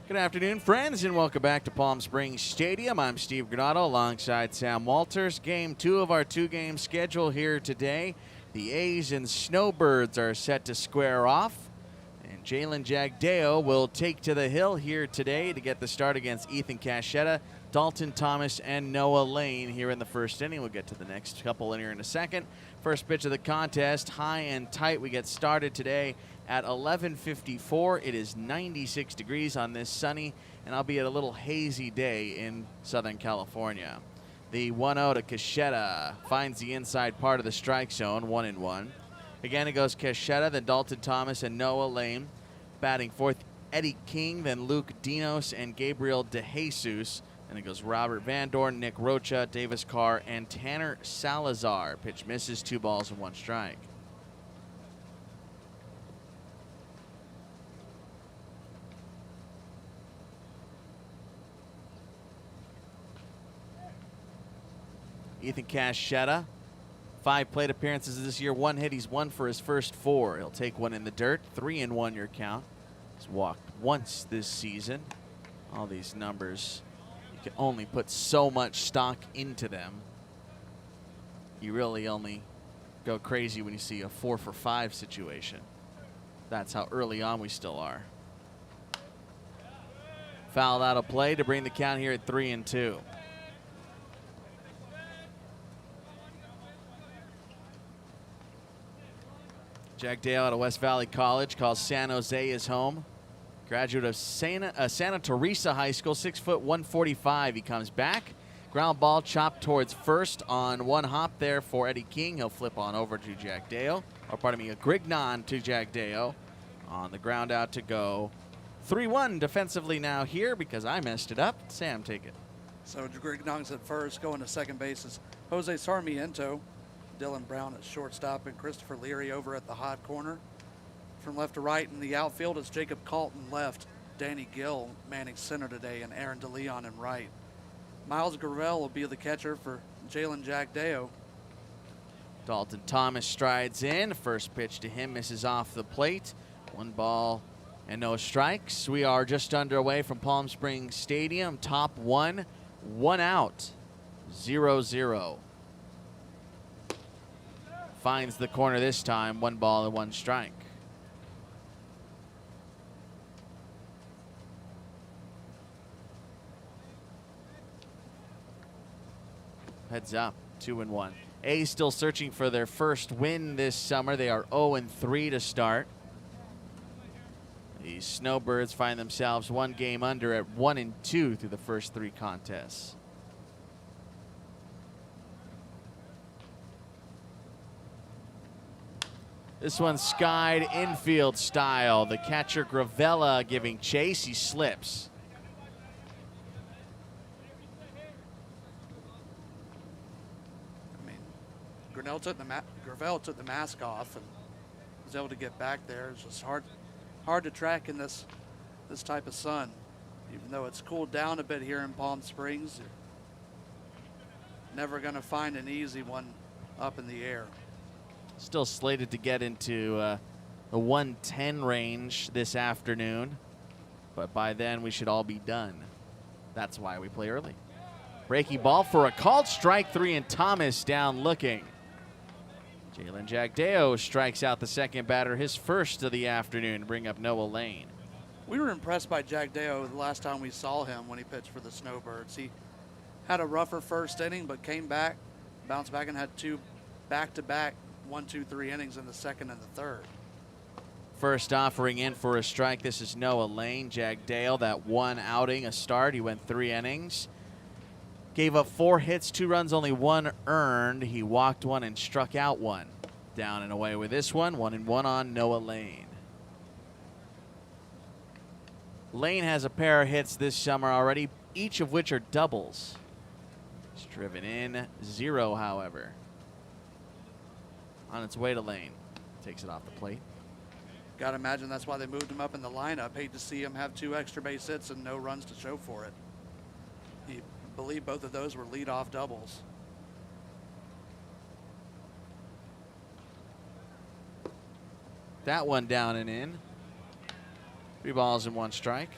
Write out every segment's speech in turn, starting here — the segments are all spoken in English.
Good afternoon, friends, and welcome back to Palm Springs Stadium. I'm Steve Granato alongside Sam Walters. Game 2 of our two-game schedule here today. The A's and Snowbirds are set to square off, and Jalen Jagdeo will take to the hill here today to get the start against Ethan Cachetta, Dalton Thomas, and Noah Lane here in the first inning. We'll get to the next couple in here in a second. First pitch of the contest, high and tight. We get started today at 11:54. It is 96 degrees on this sunny and albeit a little hazy day in Southern California. The 1-0 to Cachetta finds the inside part of the strike zone, 1-1. Again, it goes Cachetta, then Dalton Thomas and Noah Lane. Batting fourth, Eddie King, then Luke Dinos and Gabriel DeJesus. And it goes Robert Van Dorn, Nick Rocha, Davis Carr, and Tanner Salazar. Pitch misses, 2 balls and 1 strike. Ethan Cachetta, 5 plate appearances this year, 1 hit. He's 1 for his first 4. He'll take one in the dirt, 3-1 your count. He's walked once this season. All these numbers, you can only put so much stock into them. You really only go crazy when you see a 4 for 5 situation. That's how early on we still are. Fouled out of play to bring the count here at 3-2. Jagdeo out of West Valley College, calls San Jose his home. Graduate of Santa Teresa High School, 6 foot 145. He comes back. Ground ball chopped towards first on 1 hop there for Eddie King. He'll flip on over to Jagdeo, or pardon me, a Grignon to Jagdeo. On the ground out to go. 3-1 defensively now here because I messed it up. Sam, take it. So Grignon's at first, going to second base is Jose Sarmiento. Dylan Brown at shortstop and Christopher Leary over at the hot corner. From left to right in the outfield is Jacob Colton left, Danny Gill manning center today, and Aaron DeLeon in right. Miles Gravel will be the catcher for Jalen Jagdeo. Dalton Thomas strides in. First pitch to him misses off the plate. 1 ball and no strikes. We are just underway from Palm Springs Stadium. Top 1, 1 out, 0-0. Finds the corner this time, 1 ball and 1 strike. Heads up, 2-1. A's still searching for their first win this summer. They are 0-3 to start. The Snowbirds find themselves 1 game under at 1-2 through the first 3 contests. This one's skied infield style. The catcher Gravella giving chase. He slips. I mean, Gravel took the mask off and was able to get back there. It's just hard to track in this type of sun. Even though it's cooled down a bit here in Palm Springs, you're never going to find an easy one up in the air. Still slated to get into the 110 range this afternoon, but by then we should all be done. That's why we play early. Breaking ball for a called strike 3, and Thomas down looking. Jalen Jagdeo strikes out the second batter, his first of the afternoon, to bring up Noah Lane. We were impressed by Jagdeo the last time we saw him when he pitched for the Snowbirds. He had a rougher first inning, but came back, bounced back, and had 2 back-to-back 1-2-3 innings in the second and the third. First offering in for a strike. This is Noah Lane. Jagdeo, that 1 outing, a start. He went 3 innings. Gave up 4 hits, 2 runs, only 1 earned. He walked 1 and struck out 1. Down and away with this one. 1-1 on Noah Lane. Lane has a pair of hits this summer already, each of which are doubles. He's driven in 0, however. On its way to Lane. Takes it off the plate. Got to imagine that's why they moved him up in the lineup. Hate to see him have 2 extra base hits and no runs to show for it. I believe both of those were leadoff doubles. That one down and in. 3 balls and 1 strike.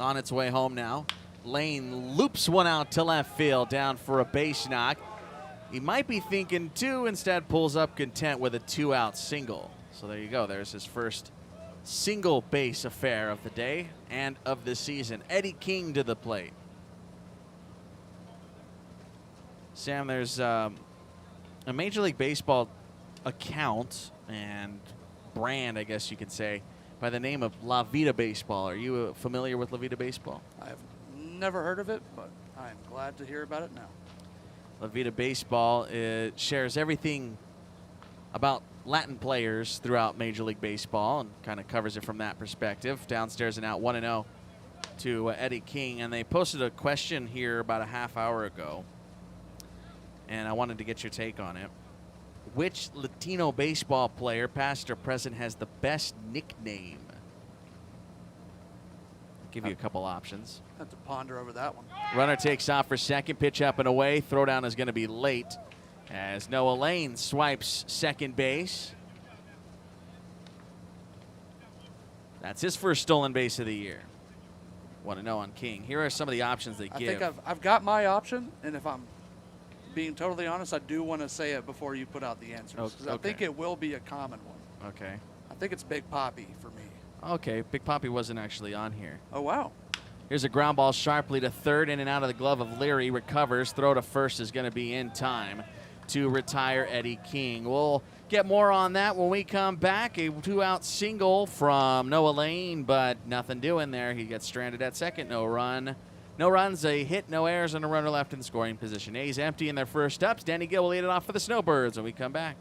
on its way home now. Lane loops one out to left field, down for a base knock. He might be thinking two, instead pulls up content with a 2-out single. So there you go. There's his first single base affair of the day and of the season. Eddie King to the plate. Sam, there's a Major League Baseball account and brand, I guess you could say, by the name of La Vida Baseball. Are you familiar with La Vida Baseball? I've never heard of it, but I'm glad to hear about it now. La Vida Baseball shares everything about Latin players throughout Major League Baseball and kind of covers it from that perspective. Downstairs and out 1-0 to Eddie King. And they posted a question here about a half hour ago, and I wanted to get your take on it. Which Latino baseball player, past or present, has the best nickname? I'll give you a couple options. Have to ponder over that one. Runner takes off for second. Pitch up and away. Throwdown is going to be late as Noah Lane swipes second base. That's his first stolen base of the year. 1-0 on King. Here are some of the options they give. I think I've got my option, and if I'm being totally honest, I do want to say it before you put out the answers, because I think it will be a common one. Okay. I think it's Big Papi for me. Okay, Big Papi wasn't actually on here. Oh, wow. Here's a ground ball sharply to third, in and out of the glove of Leary. Recovers. Throw to first is going to be in time to retire Eddie King. We'll get more on that when we come back. A 2-out single from Noah Lane, but nothing doing there. He gets stranded at second. No run. No runs, a hit, no errors, and a runner left in scoring position. A's empty in their first ups. Danny Gill will lead it off for the Snowbirds when we come back.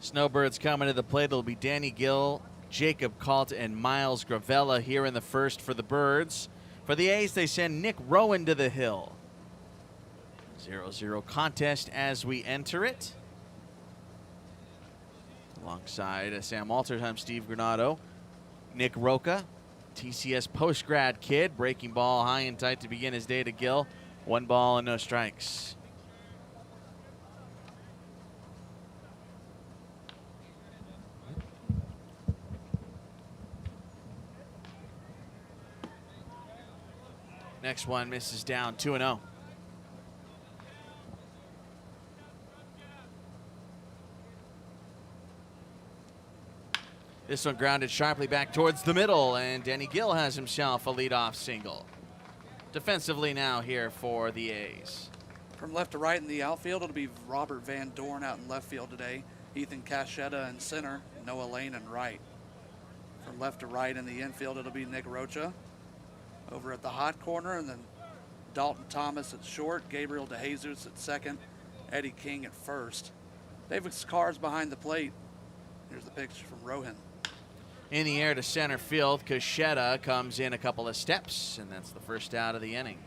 Snowbirds coming to the plate. It'll be Danny Gill, Jacob Kalt, and Miles Gravella here in the first for the Birds. For the A's, they send Nick Rowan to the hill. 0-0 contest as we enter it. Alongside Sam Walters, I'm Steve Granado. Nick Roca, TCS post-grad kid, breaking ball high and tight to begin his day to Gill. 1 ball and no strikes. Next one misses down, 2-0. This one grounded sharply back towards the middle, and Danny Gill has himself a leadoff single. Defensively now here for the A's. From left to right in the outfield, it'll be Robert Van Dorn out in left field today. Ethan Cachetta in center, Noah Lane in right. From left to right in the infield, it'll be Nick Rocha over at the hot corner, and then Dalton Thomas at short, Gabriel DeJesus at second, Eddie King at first. David Carr's behind the plate. Here's the picture from Rohan. In the air to center field, Cachetta comes in a couple of steps, and that's the first out of the inning.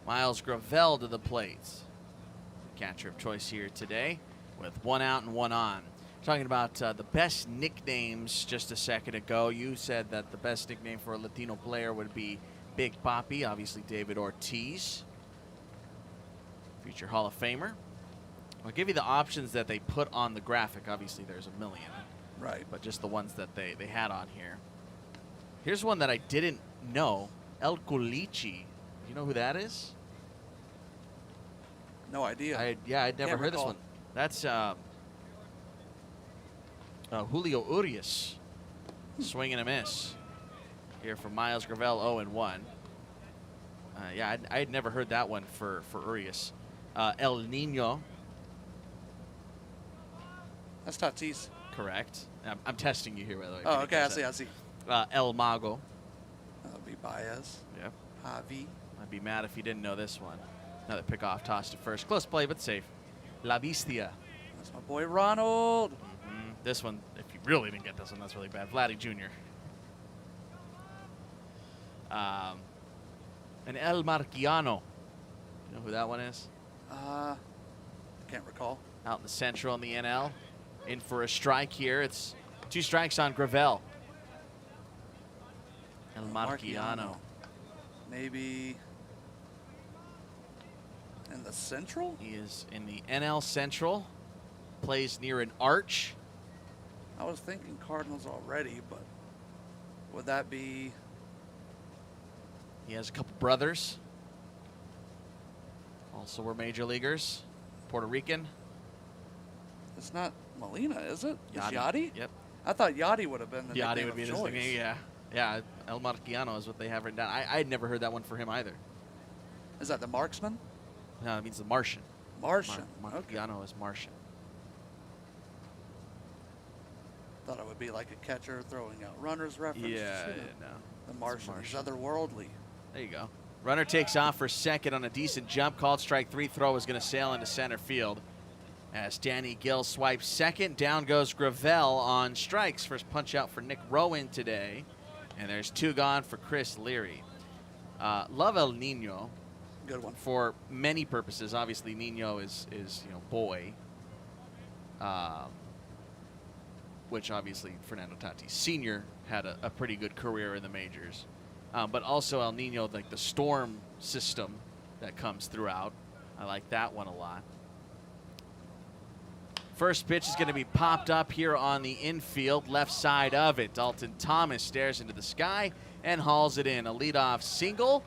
Miles Gravell to the plate. catcher of choice here today with 1 out and 1 on. Talking about the best nicknames just a second ago. You said that the best nickname for a Latino player would be Big Papi, obviously David Ortiz, future Hall of Famer. I'll give you the options that they put on the graphic. Obviously, there's a million. Right. But just the ones that they had on here. Here's one that I didn't know. El Culichi. You know who that is? No idea. I'd never heard this one. That's Julio Urias. Swing and a miss. Here for Miles Gravel, 0-1. I had never heard that one for Urias. El Nino. That's Tatis. Correct. I'm testing you here, by the way. Oh, okay. I see. El Mago. That would be Baez. Yep. Javi. I'd be mad if you didn't know this one. Another pickoff toss to first. Close play, but safe. La Bestia. That's my boy Ronald. This one, if you really didn't get this one, that's really bad. Vladdy Jr. And El Marquiano. You know who that one is? Can't recall. Out in the Central in the NL. In for a strike here. It's 2 strikes on Gravel. El Marquiano. Maybe in the Central? He is in the NL Central. Plays near an arch. I was thinking Cardinals already, but would that be? He has a couple brothers. Also were major leaguers. Puerto Rican. It's not Molina, is it? It's Yachty. Yachty? Yep. I thought Yachty would have been the Yachty nickname would be of his choice. nickname, yeah. Yeah, El Marquiano is what they have written down. I had never heard that one for him either. Is that the marksman? No, it means the Martian. Martian. Okay. Marquiano is Martian. Thought it would be like a catcher throwing out runners reference. Yeah, You know, no. The Martian. He's Martian. otherworldly. There you go. Runner takes off for second on a decent jump. Called strike 3. Throw is going to sail into center field. As Danny Gill swipes second, down goes Gravel on strikes. First punch out for Nick Rowan today. And there's 2 gone for Chris Leary. Love El Nino. Good one. For many purposes. Obviously, Nino is boy. Which obviously Fernando Tatis Sr. had a pretty good career in the majors. But also El Nino, like the storm system that comes throughout. I like that one a lot. First pitch is going to be popped up here on the infield, left side of it. Dalton Thomas stares into the sky and hauls it in. A leadoff single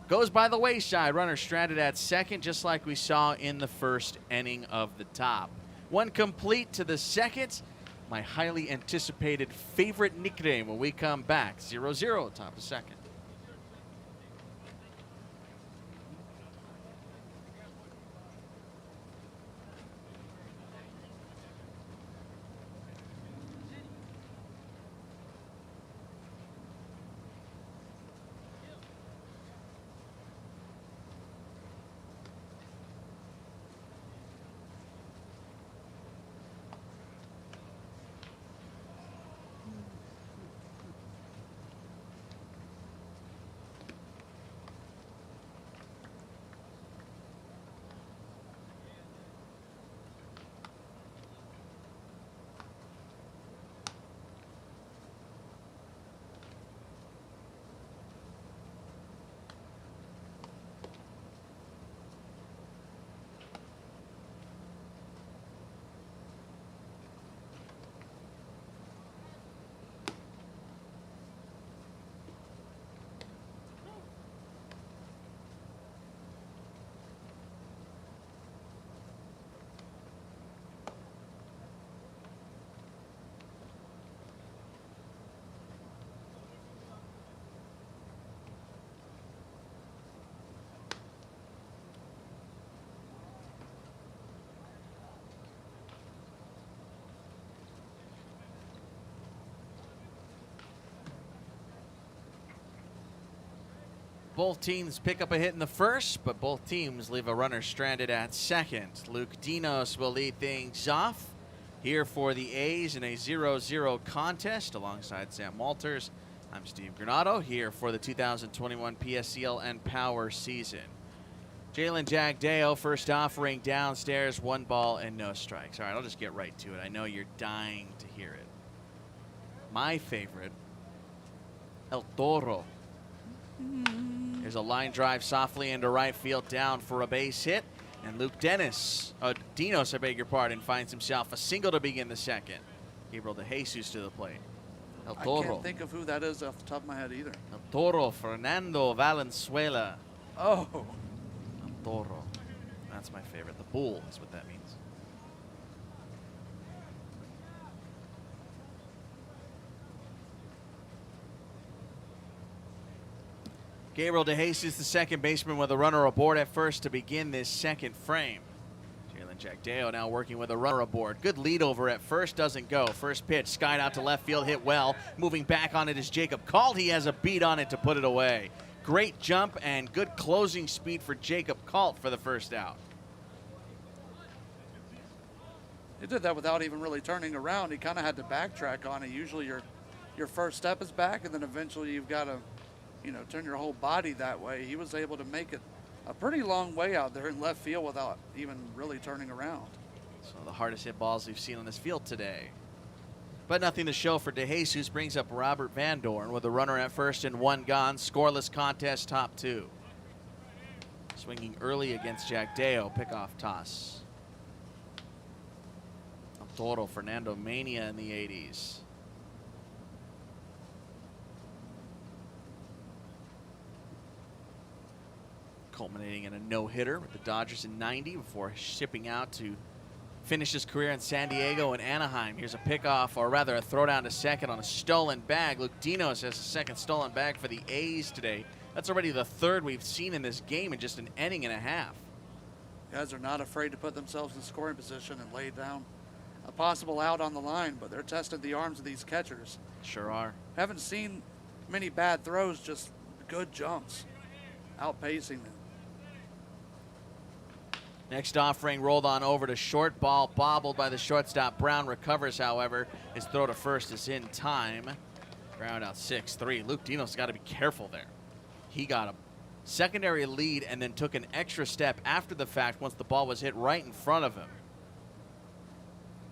goes by the wayside. Runner stranded at second, just like we saw in the first inning of the top. One complete to the second. My highly anticipated favorite nickname when we come back. 0-0, top of second. Both teams pick up a hit in the first, but both teams leave a runner stranded at second. Luke Dinos will lead things off here for the A's in a 0-0 contest alongside Sam Walters. I'm Steve Granado here for the 2021 PSCL and Power season. Jalen Jagdeo, first offering downstairs, 1 ball and no strikes. All right, I'll just get right to it. I know you're dying to hear it. My favorite, El Toro. There's a line drive softly into right field, down for a base hit. And Luke Dinos, I beg your pardon, finds himself a single to begin the second. Gabriel DeJesus to the plate. El Toro. I can't think of who that is off the top of my head either. El Toro, Fernando Valenzuela. Oh. El Toro. That's my favorite. The bull is what that means. Gabriel DeJesus, the second baseman, with a runner aboard at first to begin this second frame. Jalen Jagdeo now working with a runner aboard. Good lead over at first, doesn't go. First pitch, skied out to left field, hit well. Moving back on it is Jacob Calt. He has a beat on it to put it away. Great jump and good closing speed for Jacob Calt for the first out. He did that without even really turning around. He kind of had to backtrack on it. Usually your first step is back, and then eventually you've got to, turn your whole body that way. He was able to make it a pretty long way out there in left field without even really turning around. So the hardest hit balls we've seen on this field today. But nothing to show for DeJesus. Brings up Robert Van Dorn with a runner at first and 1 gone. Scoreless contest, top 2. Swinging early against Jagdeo. Pickoff toss. El Toro, Fernando Mania in the 80s. Culminating in a no-hitter with the Dodgers in 90 before shipping out to finish his career in San Diego and Anaheim. Here's a pickoff, or rather a throwdown to second on a stolen bag. Luke Dinos has a second stolen bag for the A's today. That's already the third we've seen in this game in just an inning and a half. Guys are not afraid to put themselves in scoring position and lay down a possible out on the line, but they're testing the arms of these catchers. Sure are. Haven't seen many bad throws, just good jumps, outpacing them. Next offering rolled on over to short, ball bobbled by the shortstop. Brown recovers, however. His throw to first is in time. Ground out 6-3. Luke Dinos got to be careful there. He got a secondary lead and then took an extra step after the fact once the ball was hit right in front of him.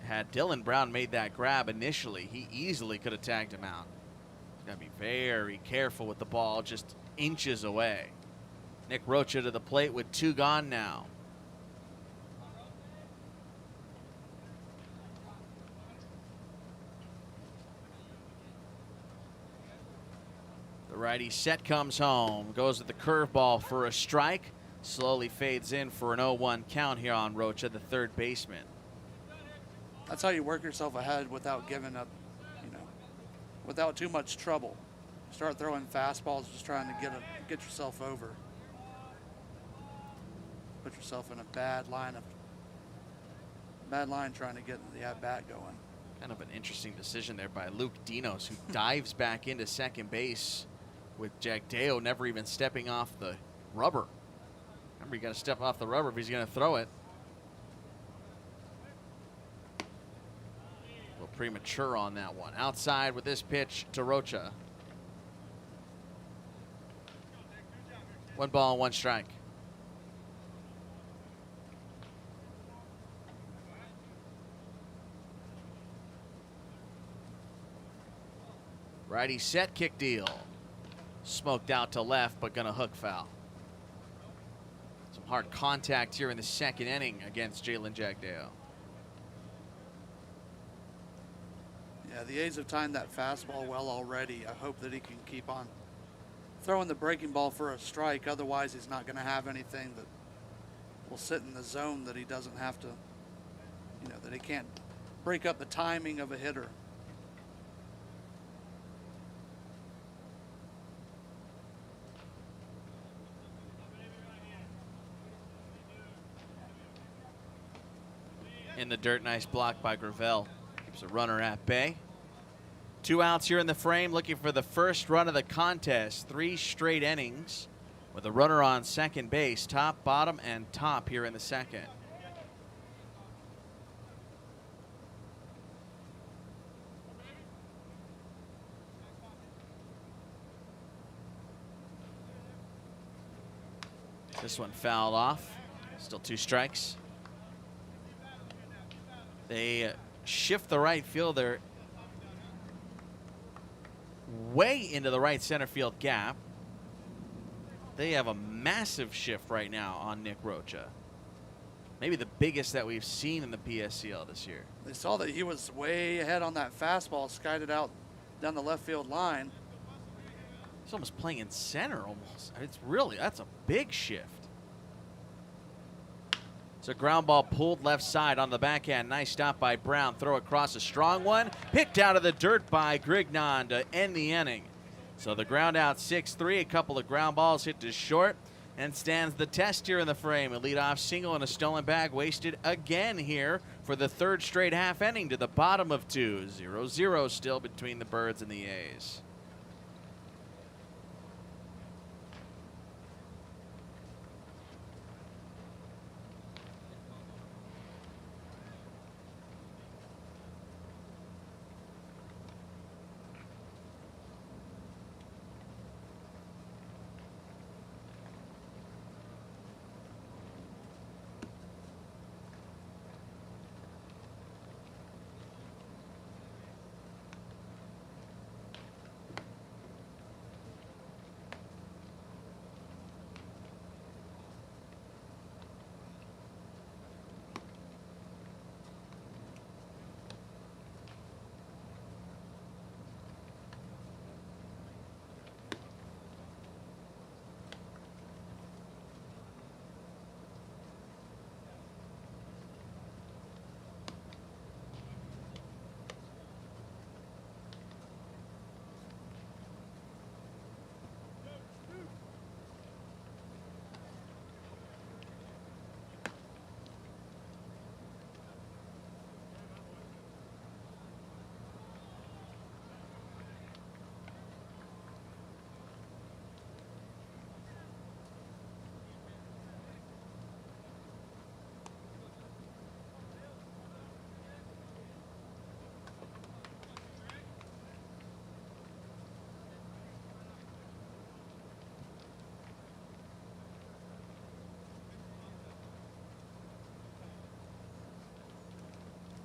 Had Dylan Brown made that grab initially, he easily could have tagged him out. He's got to be very careful with the ball just inches away. Nick Rocha to the plate with 2 gone now. Righty set comes home, goes with the curveball for a strike, slowly fades in for an 0-1 count here on Rocha, the third baseman. That's how you work yourself ahead without giving up, without too much trouble. Start throwing fastballs, just trying to get yourself over. Put yourself in a bad line trying to get the at-bat going. Kind of an interesting decision there by Luke Dinos, who dives back into second base with Jagdeo never even stepping off the rubber. Remember, you got to step off the rubber if he's going to throw it. A little premature on that one. Outside with this pitch to Rocha. 1 ball and 1 strike. Righty set, kick deal. Smoked out to left, but gonna hook foul. Some hard contact here in the second inning against Jalen Jagdeo. Yeah, the A's have timed that fastball well already. I hope that he can keep on throwing the breaking ball for a strike. Otherwise, he's not going to have anything that will sit in the zone that he doesn't have to, that he can't break up the timing of a hitter. In the dirt, nice block by Gravel. Keeps a runner at bay. 2 outs here in the frame, looking for the first run of the contest. 3 straight innings with a runner on second base, top, bottom, and top here in the second. This one fouled off. Still 2 strikes. They shift the right fielder way into the right center field gap. They have a massive shift right now on Nick Rocha. Maybe the biggest that we've seen in the PSCL this year. They saw that he was way ahead on that fastball, skied it out down the left field line. He's almost playing in center almost. It's really, that's a big shift. It's a ground ball pulled left side on the backhand. Nice stop by Brown. Throw across, a strong one. Picked out of the dirt by Grignon to end the inning. So the ground out 6-3. A couple of ground balls hit to short. And stands the test here in the frame. A leadoff single and a stolen bag wasted again here for the 3rd straight half inning to the bottom of 2. 0-0 still between the Birds and the A's.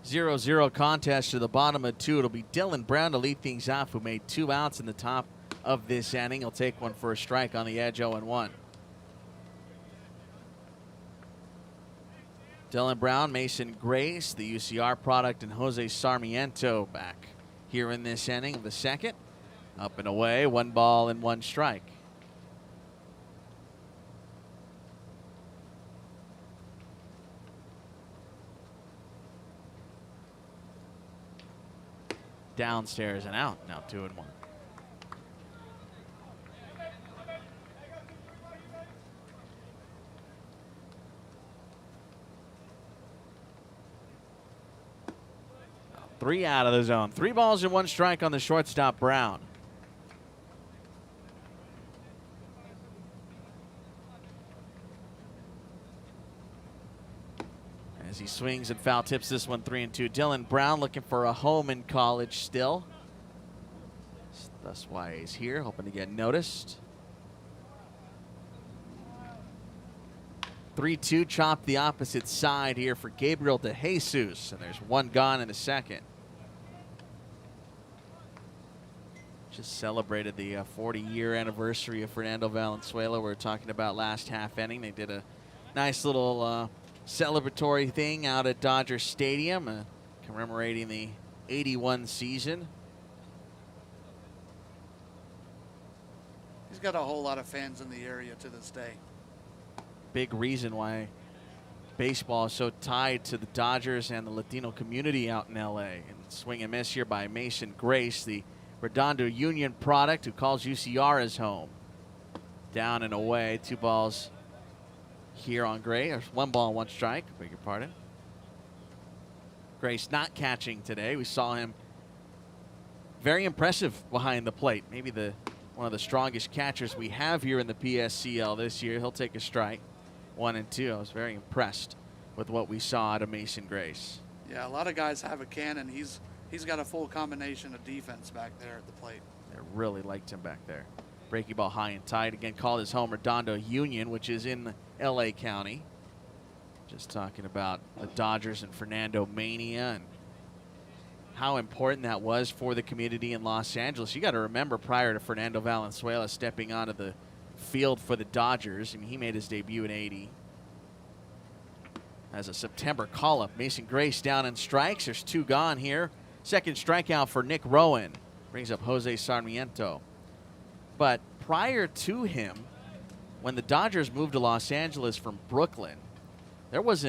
Zero-zero contest to the bottom of 2. It'll be Dylan Brown to lead things off, who made 2 outs in the top of this inning. He'll take one for a strike on the edge, 0-1. Dylan Brown, Mason Grace, the UCR product, and Jose Sarmiento back here in this inning of the 2nd. Up and away, 1 ball and 1 strike. Downstairs and out. Now 2-1. Three out of the zone. 3 balls and 1 strike on the shortstop, Brown. As he swings and foul tips this one 3-2. Dylan Brown looking for a home in college still. That's why he's here, hoping to get noticed. 3-2, chop the opposite side here for Gabriel DeJesus. And there's 1 gone in the 2nd. Just celebrated the 40-year anniversary of Fernando Valenzuela. We were talking about last half inning. They did a nice little celebratory thing out at Dodger Stadium, commemorating the 81 season. He's got a whole lot of fans in the area to this day. Big reason why baseball is so tied to the Dodgers and the Latino community out in LA. And swing and miss here by Mason Grace, the Redondo Union product, who calls UCR his home. Down and away, 2 balls here on Gray. There's 1 ball, 1 strike. Beg your pardon. Grace not catching today. We saw him very impressive behind the plate. Maybe one of the strongest catchers we have here in the PSCL this year. He'll take a strike. 1-2. I was very impressed with what we saw out of Mason Grace. Yeah, a lot of guys have a cannon. He's got a full combination of defense back there at the plate. They really liked him back there. Breaking ball high and tight. Again, called his home Redondo Union, which is in L.A. County. Just talking about the Dodgers and Fernando Mania and how important that was for the community in Los Angeles. You got to remember, prior to Fernando Valenzuela stepping onto the field for the Dodgers, I mean, he made his debut in '80 as a September call-up. Mason Grace down in strikes. There's 2 gone here. Second strikeout for Nick Rowan. Brings up Jose Sarmiento. But prior to him, when the Dodgers moved to Los Angeles from Brooklyn, there was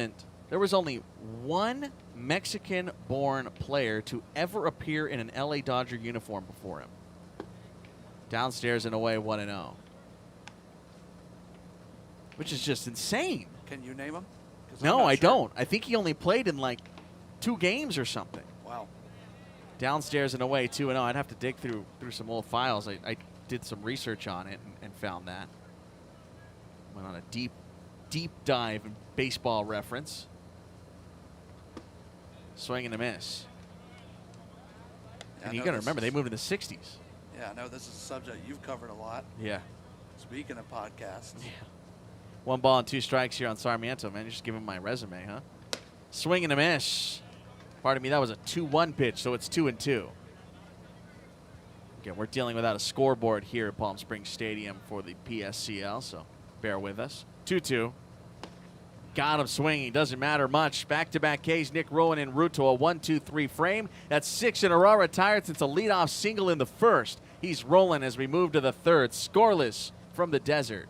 only one Mexican-born player to ever appear in an LA Dodger uniform before him. Downstairs and away 1-0. Which is just insane. Can you name him? No, I don't. I think he only played in like 2 games or something. Wow. Downstairs and away 2-0. I'd have to dig through some old files. I did some research on it and found that. Went on a deep dive in baseball reference. Swing and a miss. Yeah, and you got to remember, they moved in the 60s. Yeah, I know this is a subject you've covered a lot. Yeah. Speaking of podcasts. Yeah. 1 ball and 2 strikes here on Sarmiento, man. You're just giving my resume, huh? Swing and a miss. Pardon me, that was a 2-1 pitch, so it's 2-2. Again, we're dealing without a scoreboard here at Palm Springs Stadium for the PSCL, so bear with us. 2-2. Got him swinging. Doesn't matter much. Back-to-back Ks. Nick Rowan en route to a 1-2-3 frame. That's 6 in a row retired since a leadoff single in the first. He's rolling as we move to the third. Scoreless from the desert.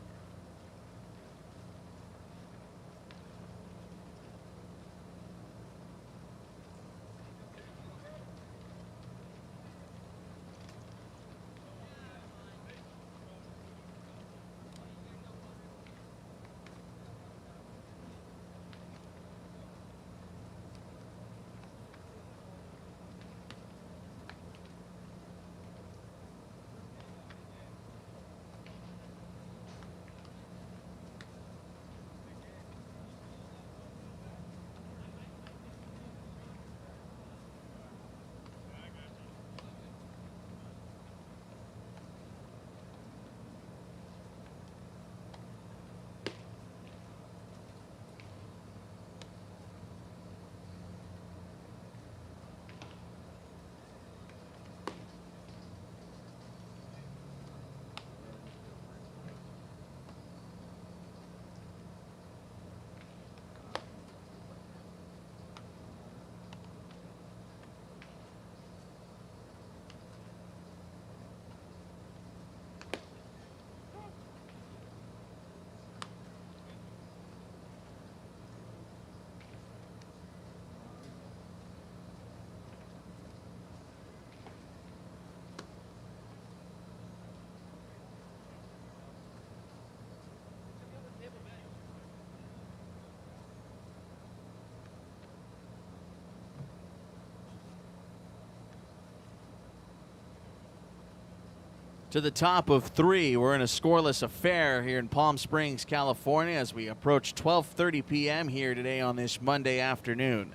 To the top of 3, we're in a scoreless affair here in Palm Springs, California, as we approach 12:30 p.m. here today on this Monday afternoon.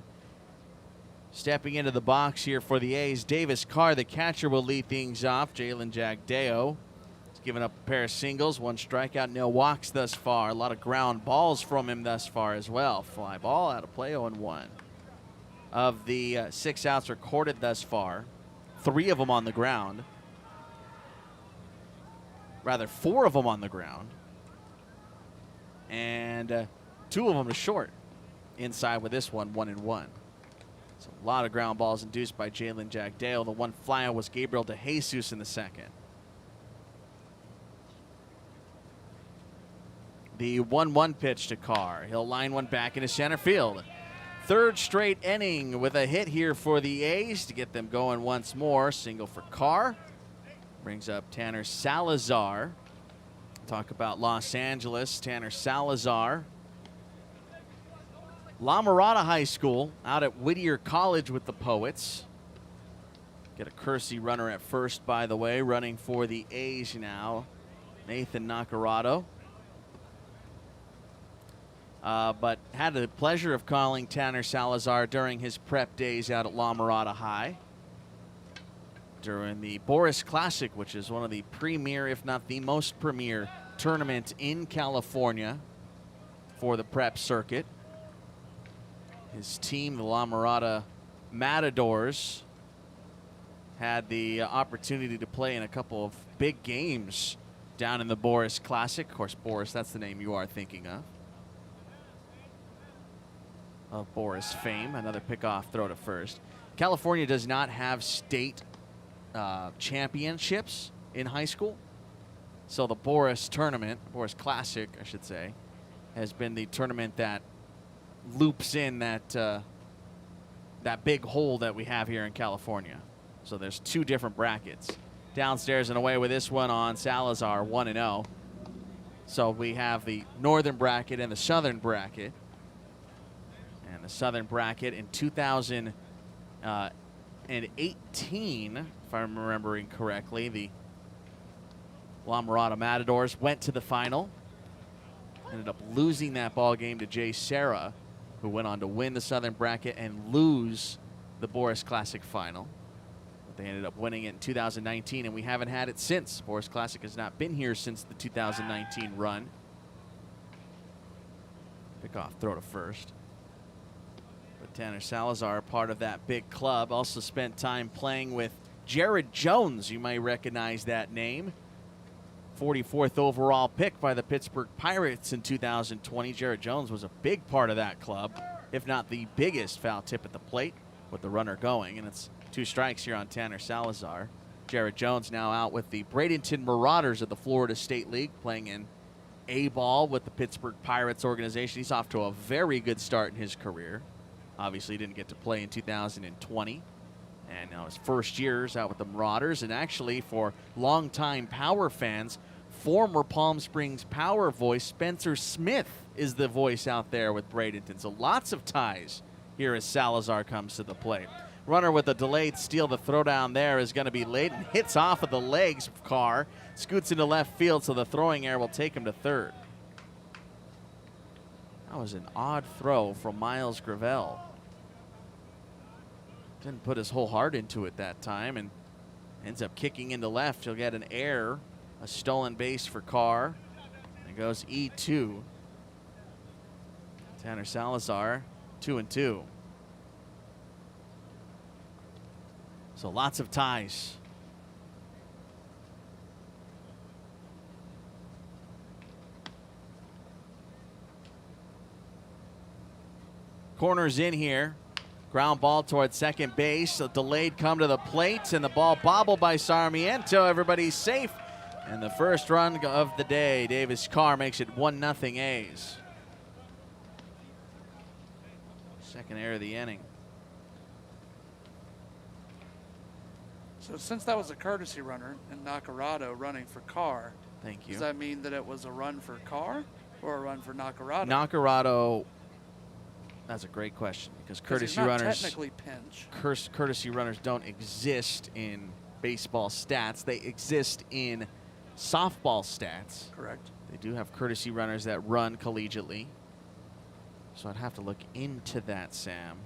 Stepping into the box here for the A's, Davis Carr, the catcher, will lead things off. Jalen Jagdeo has given up a pair of singles, 1 strikeout, no walks thus far. A lot of ground balls from him thus far as well. Fly ball out of play, 0-1. Of the 6 outs recorded thus far, 3 of them on the ground. Rather, 4 of them on the ground. And 2 of them to short. Inside with this one, 1-1. So a lot of ground balls induced by Jalen Jagdale. The one flyout was Gabriel DeJesus in the second. The 1-1 pitch to Carr. He'll line one back into center field. 3rd straight inning with a hit here for the A's to get them going once more. Single for Carr. Brings up Tanner Salazar. Talk about Los Angeles. Tanner Salazar. La Mirada High School out at Whittier College with the Poets. Get a Kersey runner at first, by the way, running for the A's now. Nathan Nacarado. But had the pleasure of calling Tanner Salazar during his prep days out at La Mirada High. during the Boris Classic, which is one of the premier, if not the most premier, tournament in California for the prep circuit. His team, the La Mirada Matadors, had the opportunity to play in a couple of big games down in the Boris Classic. Of course, Boris, that's the name you are thinking of Boris fame. Another pickoff throw to first. California does not have state championships in high school. So the Boris tournament, Boris Classic, I should say, has been the tournament that loops in that big hole that we have here in California. So there's two different brackets. Downstairs and away with this one on Salazar, 1-0. So we have the northern bracket and the southern bracket. And the southern bracket in 2018, if I'm remembering correctly, the La Mirada Matadors went to the final. Ended up losing that ball game to Jay Serra, who went on to win the southern bracket and lose the Boris Classic final. But they ended up winning it in 2019, and we haven't had it since. Boris Classic has not been here since the 2019 run. Pickoff throw to first. But Tanner Salazar, part of that big club, also spent time playing with Jared Jones. You may recognize that name. 44th overall pick by the Pittsburgh Pirates in 2020. Jared Jones was a big part of that club, if not the biggest foul tip at the plate with the runner going. And it's 2 strikes here on Tanner Salazar. Jared Jones now out with the Bradenton Marauders of the Florida State League, playing in A-ball with the Pittsburgh Pirates organization. He's off to a very good start in his career. Obviously didn't get to play in 2020. And now his first year's out with the Marauders. And actually, for longtime Power fans, former Palm Springs Power voice Spencer Smith is the voice out there with Bradenton. So lots of ties here as Salazar comes to the plate. Runner with a delayed steal. The throwdown there is going to be late and hits off of the legs of Carr. Scoots into left field, so the throwing error will take him to third. That was an odd throw from Miles Gravel. Didn't put his whole heart into it that time and ends up kicking into left. He'll get an error, a stolen base for Carr. It goes E2. Tanner Salazar, 2-2. So lots of ties. Corners in here. Ground ball towards second base. A delayed come to the plate, and the ball bobbled by Sarmiento. Everybody's safe. And the first run of the day, Davis Carr makes it 1-0 A's. Second error of the inning. So since that was a courtesy runner and Nacarado running for Carr, Thank you. does that mean that it was a run for Carr or a run for Nacarado? Nacarado, that's a great question, because courtesy runners technically pinch. Courtesy runners don't exist in baseball stats. They exist in softball stats. Correct. They do have courtesy runners that run collegiately. So I'd have to look into that, Sam.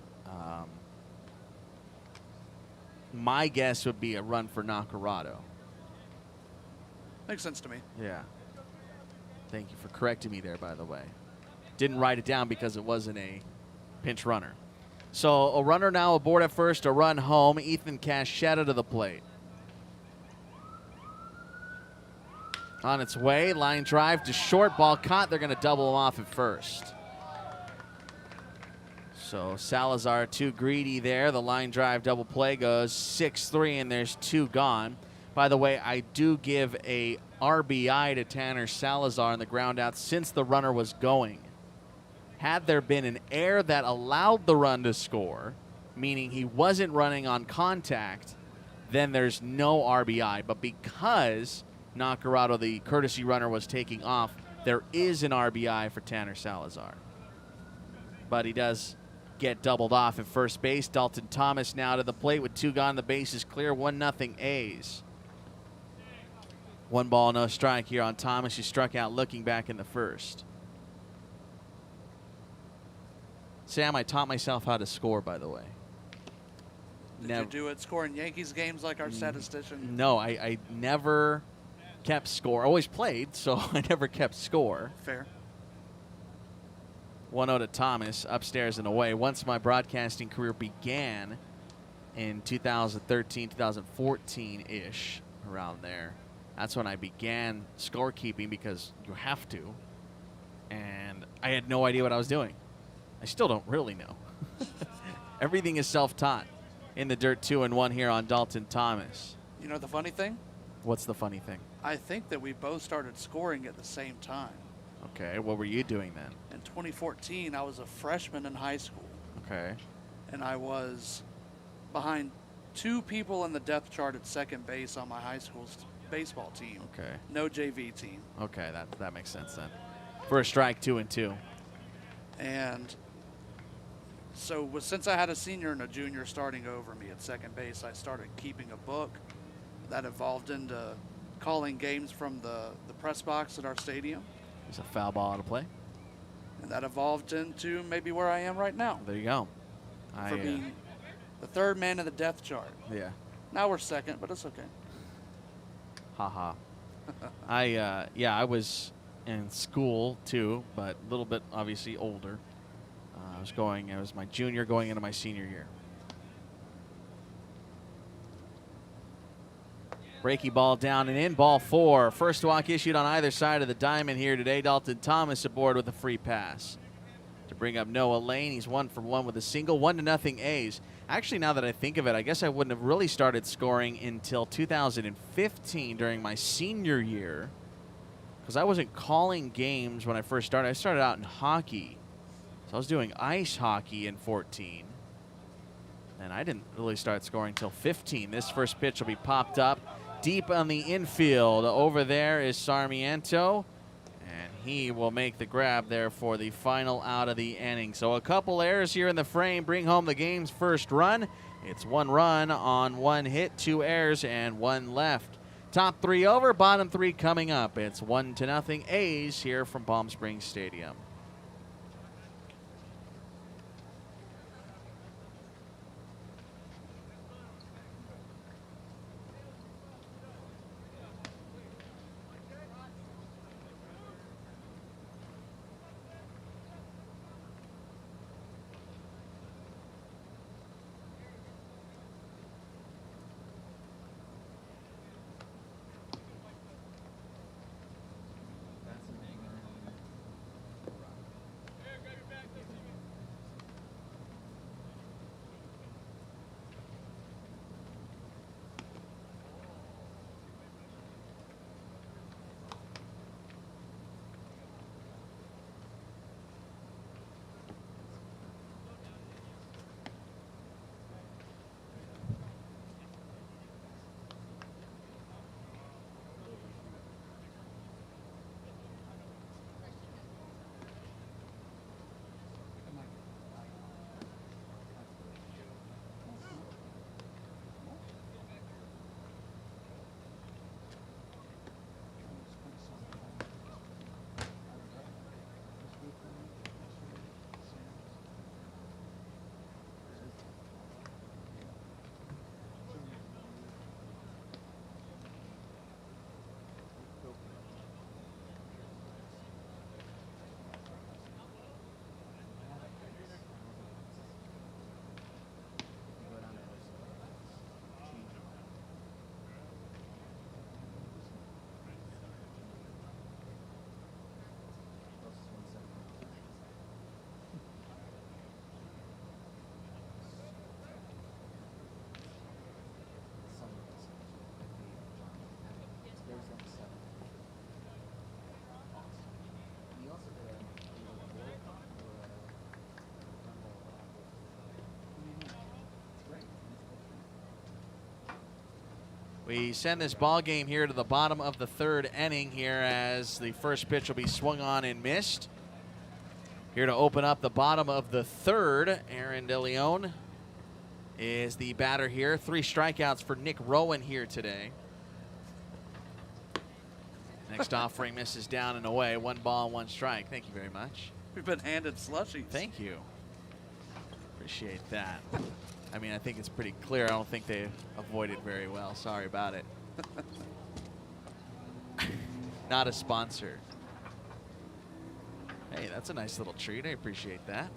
My guess would be a run for Nacarado. Makes sense to me. Yeah. Thank you for correcting me there, by the way. Didn't write it down because it wasn't a pinch runner. So a runner now aboard at first, a run home. Ethan Caschetta to the plate. On its way, line drive to short, ball caught. They're going to double him off at first. So Salazar too greedy there. The line drive double play goes 6-3, and there's 2 gone. By the way, I do give a RBI to Tanner Salazar on the ground out since the runner was going. Had there been an error that allowed the run to score, meaning he wasn't running on contact, then there's no RBI. But because Nacarado, the courtesy runner, was taking off, there is an RBI for Tanner Salazar. But he does get doubled off at first base. Dalton Thomas now to the plate with 2 gone. The base is clear. 1-0 A's. 1 ball, no strike here on Thomas, who struck out looking back in the first. Sam, I taught myself how to score, by the way. Did you do it scoring Yankees games like our statistician? No, I never kept score. Always played, so I never kept score. Fair. 1-0 to Thomas, upstairs and away. Once my broadcasting career began in 2013, 2014-ish, around there, that's when I began scorekeeping because you have to. And I had no idea what I was doing. I still don't really know. Everything is self-taught in the dirt 2-1 here on Dalton Thomas. You know the funny thing? What's the funny thing? I think that we both started scoring at the same time. Okay, what were you doing then? In 2014, I was a freshman in high school. Okay. And I was behind 2 people in the depth chart at second base on my high school's baseball team. Okay. No JV team. Okay, that makes sense then. First strike, 2-2. And so since I had a senior and a junior starting over me at second base, I started keeping a book. That evolved into calling games from the press box at our stadium. There's a foul ball out of play. And that evolved into maybe where I am right now. There you go. For being the 3rd man in the depth chart. Yeah. Now we're 2nd, but it's okay. Ha. I was in school too, but a little bit obviously older. It was my junior going into my senior year. Breaky ball down and in, ball 4. First walk issued on either side of the diamond here today. Dalton Thomas aboard with a free pass to bring up Noah Lane. He's 1 for 1 with a single. 1-0 A's. Actually, now that I think of it, I guess I wouldn't have really started scoring until 2015 during my senior year, because I wasn't calling games when I first started. I started out in hockey. So I was doing ice hockey in 14. And I didn't really start scoring until 15. This first pitch will be popped up deep on the infield. Over there is Sarmiento, and he will make the grab there for the final out of the inning. So a couple errors here in the frame bring home the game's first run. It's 1 run on 1 hit, 2 errors, and 1 left. Top 3 over, bottom 3 coming up. It's 1-0 A's here from Palm Springs Stadium. We send this ball game here to the bottom of the 3rd inning here as the first pitch will be swung on and missed. Here to open up the bottom of the 3rd, Aaron DeLeon is the batter here. 3 strikeouts for Nick Rowan here today. Next offering misses down and away. 1 ball, 1 strike. Thank you very much. We've been handed slushies. Thank you. appreciate that. I mean, I think it's pretty clear. I don't think they avoided very well. Sorry about it. Not a sponsor. Hey, that's a nice little treat. I appreciate that.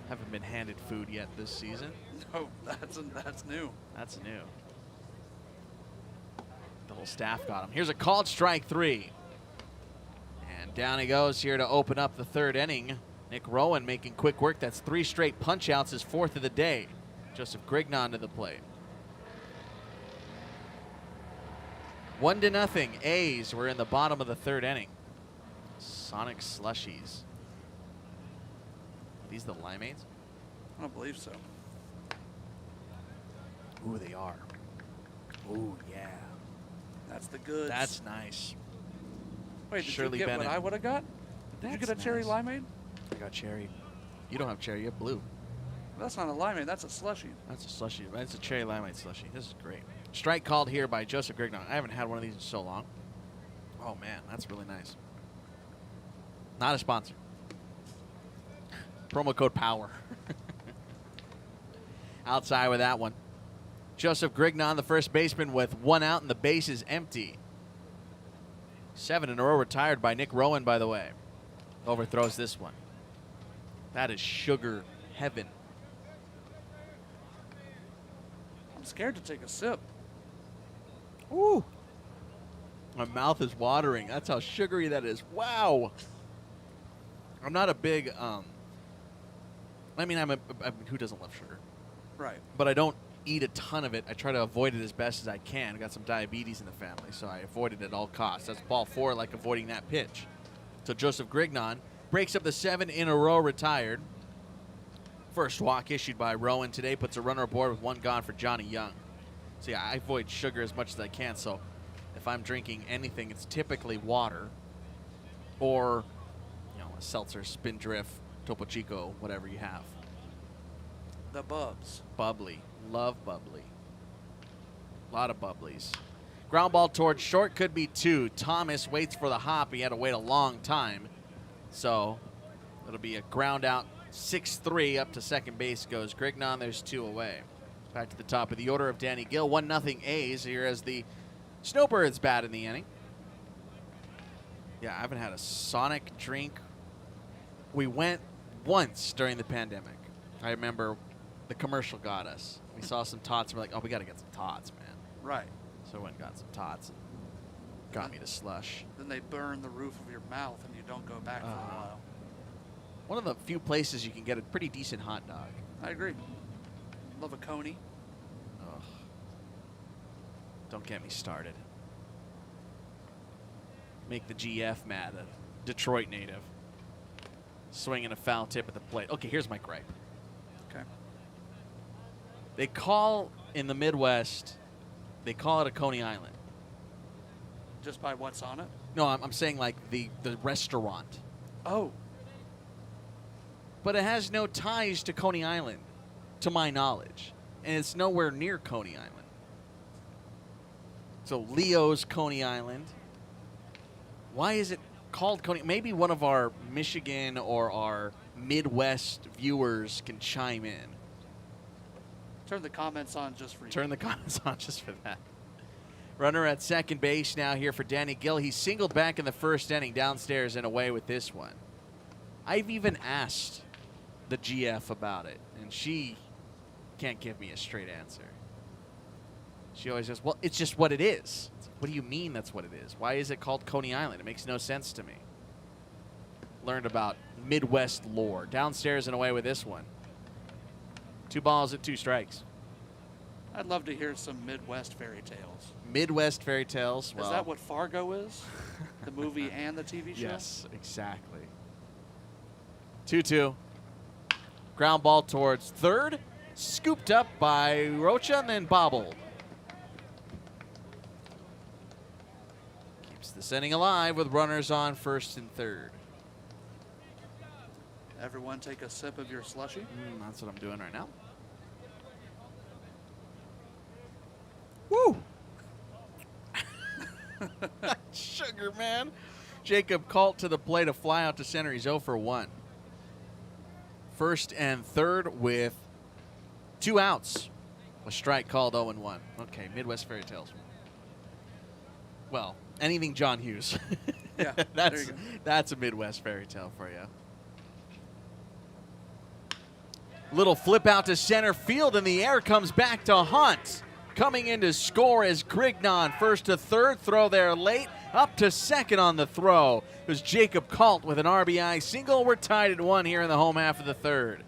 Haven't been handed food yet this season. No, that's new. That's new. The whole staff got him. Here's a called strike 3. And down he goes here to open up the 3rd inning. Nick Rowan making quick work. That's 3 straight punch-outs, his 4th of the day. Joseph Grignon to the plate. 1-0. A's. We're in the bottom of the 3rd inning. Sonic Slushies. Are these the limeades? I don't believe so. Ooh, they are. Ooh, yeah. That's the goods. That's nice. Wait, did Shirley you get Bennett. what I would have got? Did you get a cherry nice. limeade? I got cherry. You don't have cherry, you have blue. That's not a limeade, that's a slushie. That's a slushie. That's a cherry limeade slushie. This is great. Strike called here by Joseph Grignon. I haven't had one of these in so long. Oh, man, that's really nice. Not a sponsor. Promo code POWER. Outside with that one. Joseph Grignon, the first baseman, with 1 out and the base is empty. 7 in a row retired by Nick Rowan, by the way. Overthrows this one. That is sugar heaven. I'm scared to take a sip. Ooh. My mouth is watering. That's how sugary that is. Wow. I'm not a big, I mean, who doesn't love sugar? Right. But I don't eat a ton of it. I try to avoid it as best as I can. I got some diabetes in the family, so I avoid it at all costs. That's ball 4, like avoiding that pitch. So Joseph Grignon breaks up the 7 in a row retired. First walk issued by Rowan today puts a runner aboard with 1 gone for Johnny Young. So yeah, I avoid sugar as much as I can. So if I'm drinking anything, it's typically water or, you know, a seltzer, Spindrift, Topo Chico, whatever you have. The Bubs. Bubbly. Love bubbly. A lot of bubblies. Ground ball towards short, could be 2. Thomas waits for the hop. He had to wait a long time. So it'll be a ground out. 6-3 up to second base goes Grignon. There's 2 away. Back to the top of the order of Danny Gill. 1-0 A's here as the Snowbirds bat in the inning. Yeah, I haven't had a Sonic drink. We went once during the pandemic. I remember the commercial got us. We saw some tots, and we're like, oh, we got to get some tots, man. Right. So I went and got some tots and got me to slush. Then they burn the roof of your mouth and you don't go back for a while. One of the few places you can get a pretty decent hot dog. I agree. Love a Coney. Ugh. Don't get me started. Make the GF mad, a Detroit native. Swinging a foul tip at the plate. Okay, here's my gripe. Okay. They call in the Midwest, they call it a Coney Island. Just by what's on it? No, I'm saying like the restaurant. Oh. But it has no ties to Coney Island, to my knowledge. And it's nowhere near Coney Island. So Leo's Coney Island. Why is it called Coney? Maybe one of our Michigan or our Midwest viewers can chime in. Turn the comments on just for you. Turn the comments on just for that. Runner at second base now here for Danny Gill. He singled back in the first inning, downstairs and away with this one. I've even asked the GF about it, and she can't give me a straight answer. She always says, well, it's just what it is. What do you mean that's what it is? Why is it called Coney Island? It makes no sense to me. Learned about Midwest lore. Downstairs and away with this one. 2 balls and 2 strikes. I'd love to hear some Midwest fairy tales. Midwest fairy tales. Well, is that what Fargo is? The movie and the TV show? Yes, exactly. 2-2. Ground ball towards third. Scooped up by Rocha and then bobbled. Keeps this inning alive with runners on first and third. Everyone take a sip of your slushie. That's what I'm doing right now. Woo! Sugar, man. Jacob Colt to the plate, a fly out to center. He's 0 for 1. first and third with 2 outs. A strike called 0-1. Okay, Midwest Fairy Tales. Well, anything John Hughes. Yeah, there you go. That's a Midwest Fairy Tale for you. Little flip out to center field, and the air comes back to Hunt. Coming in to score is Grignon. First to third, throw there late. Up to second on the throw. It was Jacob Kalt with an RBI single. We're tied at 1 here in the home half of the third.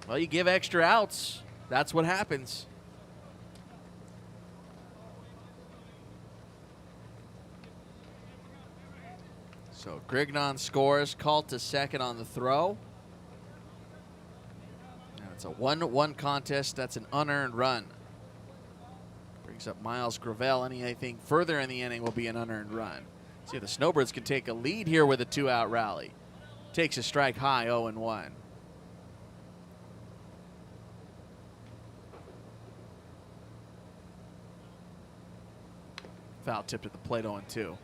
Well, you give extra outs. That's what happens. So Grignon scores. Kalt to second on the throw. And it's a 1-1 contest. That's an unearned run. Brings up Miles Gravel. Anything further in the inning will be an unearned run. See if the Snowbirds can take a lead here with a 2-out rally. Takes a strike high, 0-1. Foul tipped at the plate, 0-2.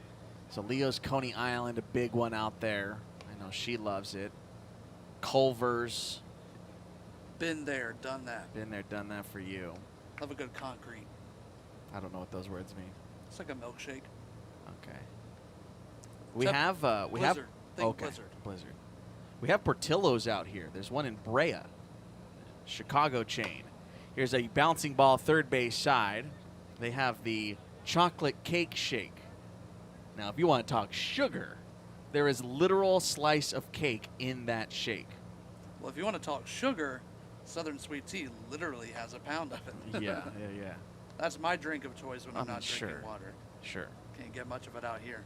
So Leo's Coney Island, a big one out there. I know she loves it. Culver's. Been there, done that. Been there, done that for you. Love a good concrete. I don't know what those words mean. It's like a milkshake. Okay. We Except have Blizzard. Think okay. Blizzard. We have Portillo's out here. There's one in Brea, Chicago chain. Here's a bouncing ball third base side. They have the chocolate cake shake. Now, if you want to talk sugar, there is literal slice of cake in that shake. Well, if you want to talk sugar, Southern Sweet Tea literally has a pound of it. Yeah. That's my drink of choice when I'm not sure. drinking water. Sure. Can't get much of it out here.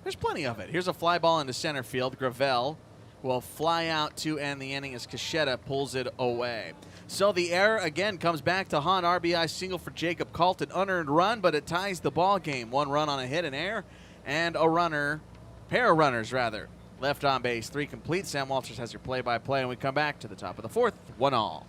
There's plenty of it. Here's a fly ball into center field. Gravel will fly out to end the inning as Coachella pulls it away. So the error again comes back to Hunt. RBI single for Jacob Kalt, an unearned run, but it ties the ball game. 1 run on a hit and error, and a runner, pair of runners rather, left on base. 3 complete. Sam Walters has your play-by-play, and we come back to the top of the 4th. 1-all.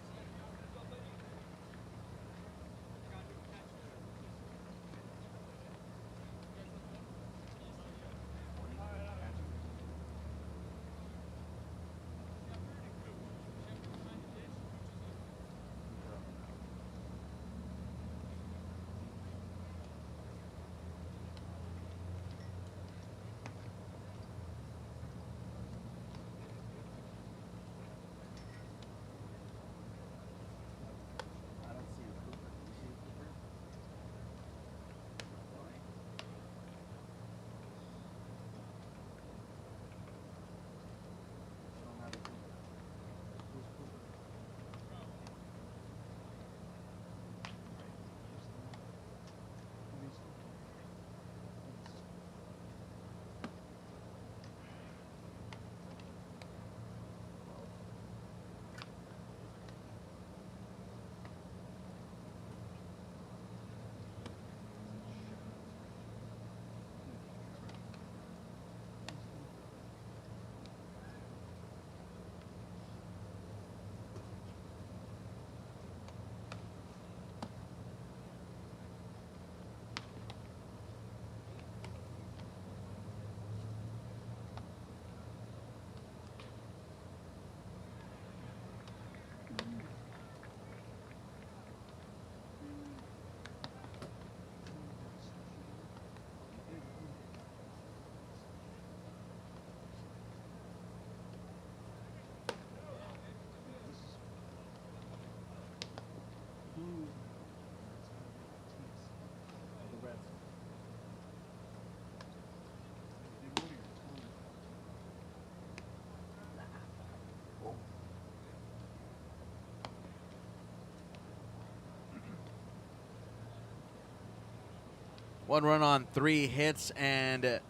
One run on 3 hits and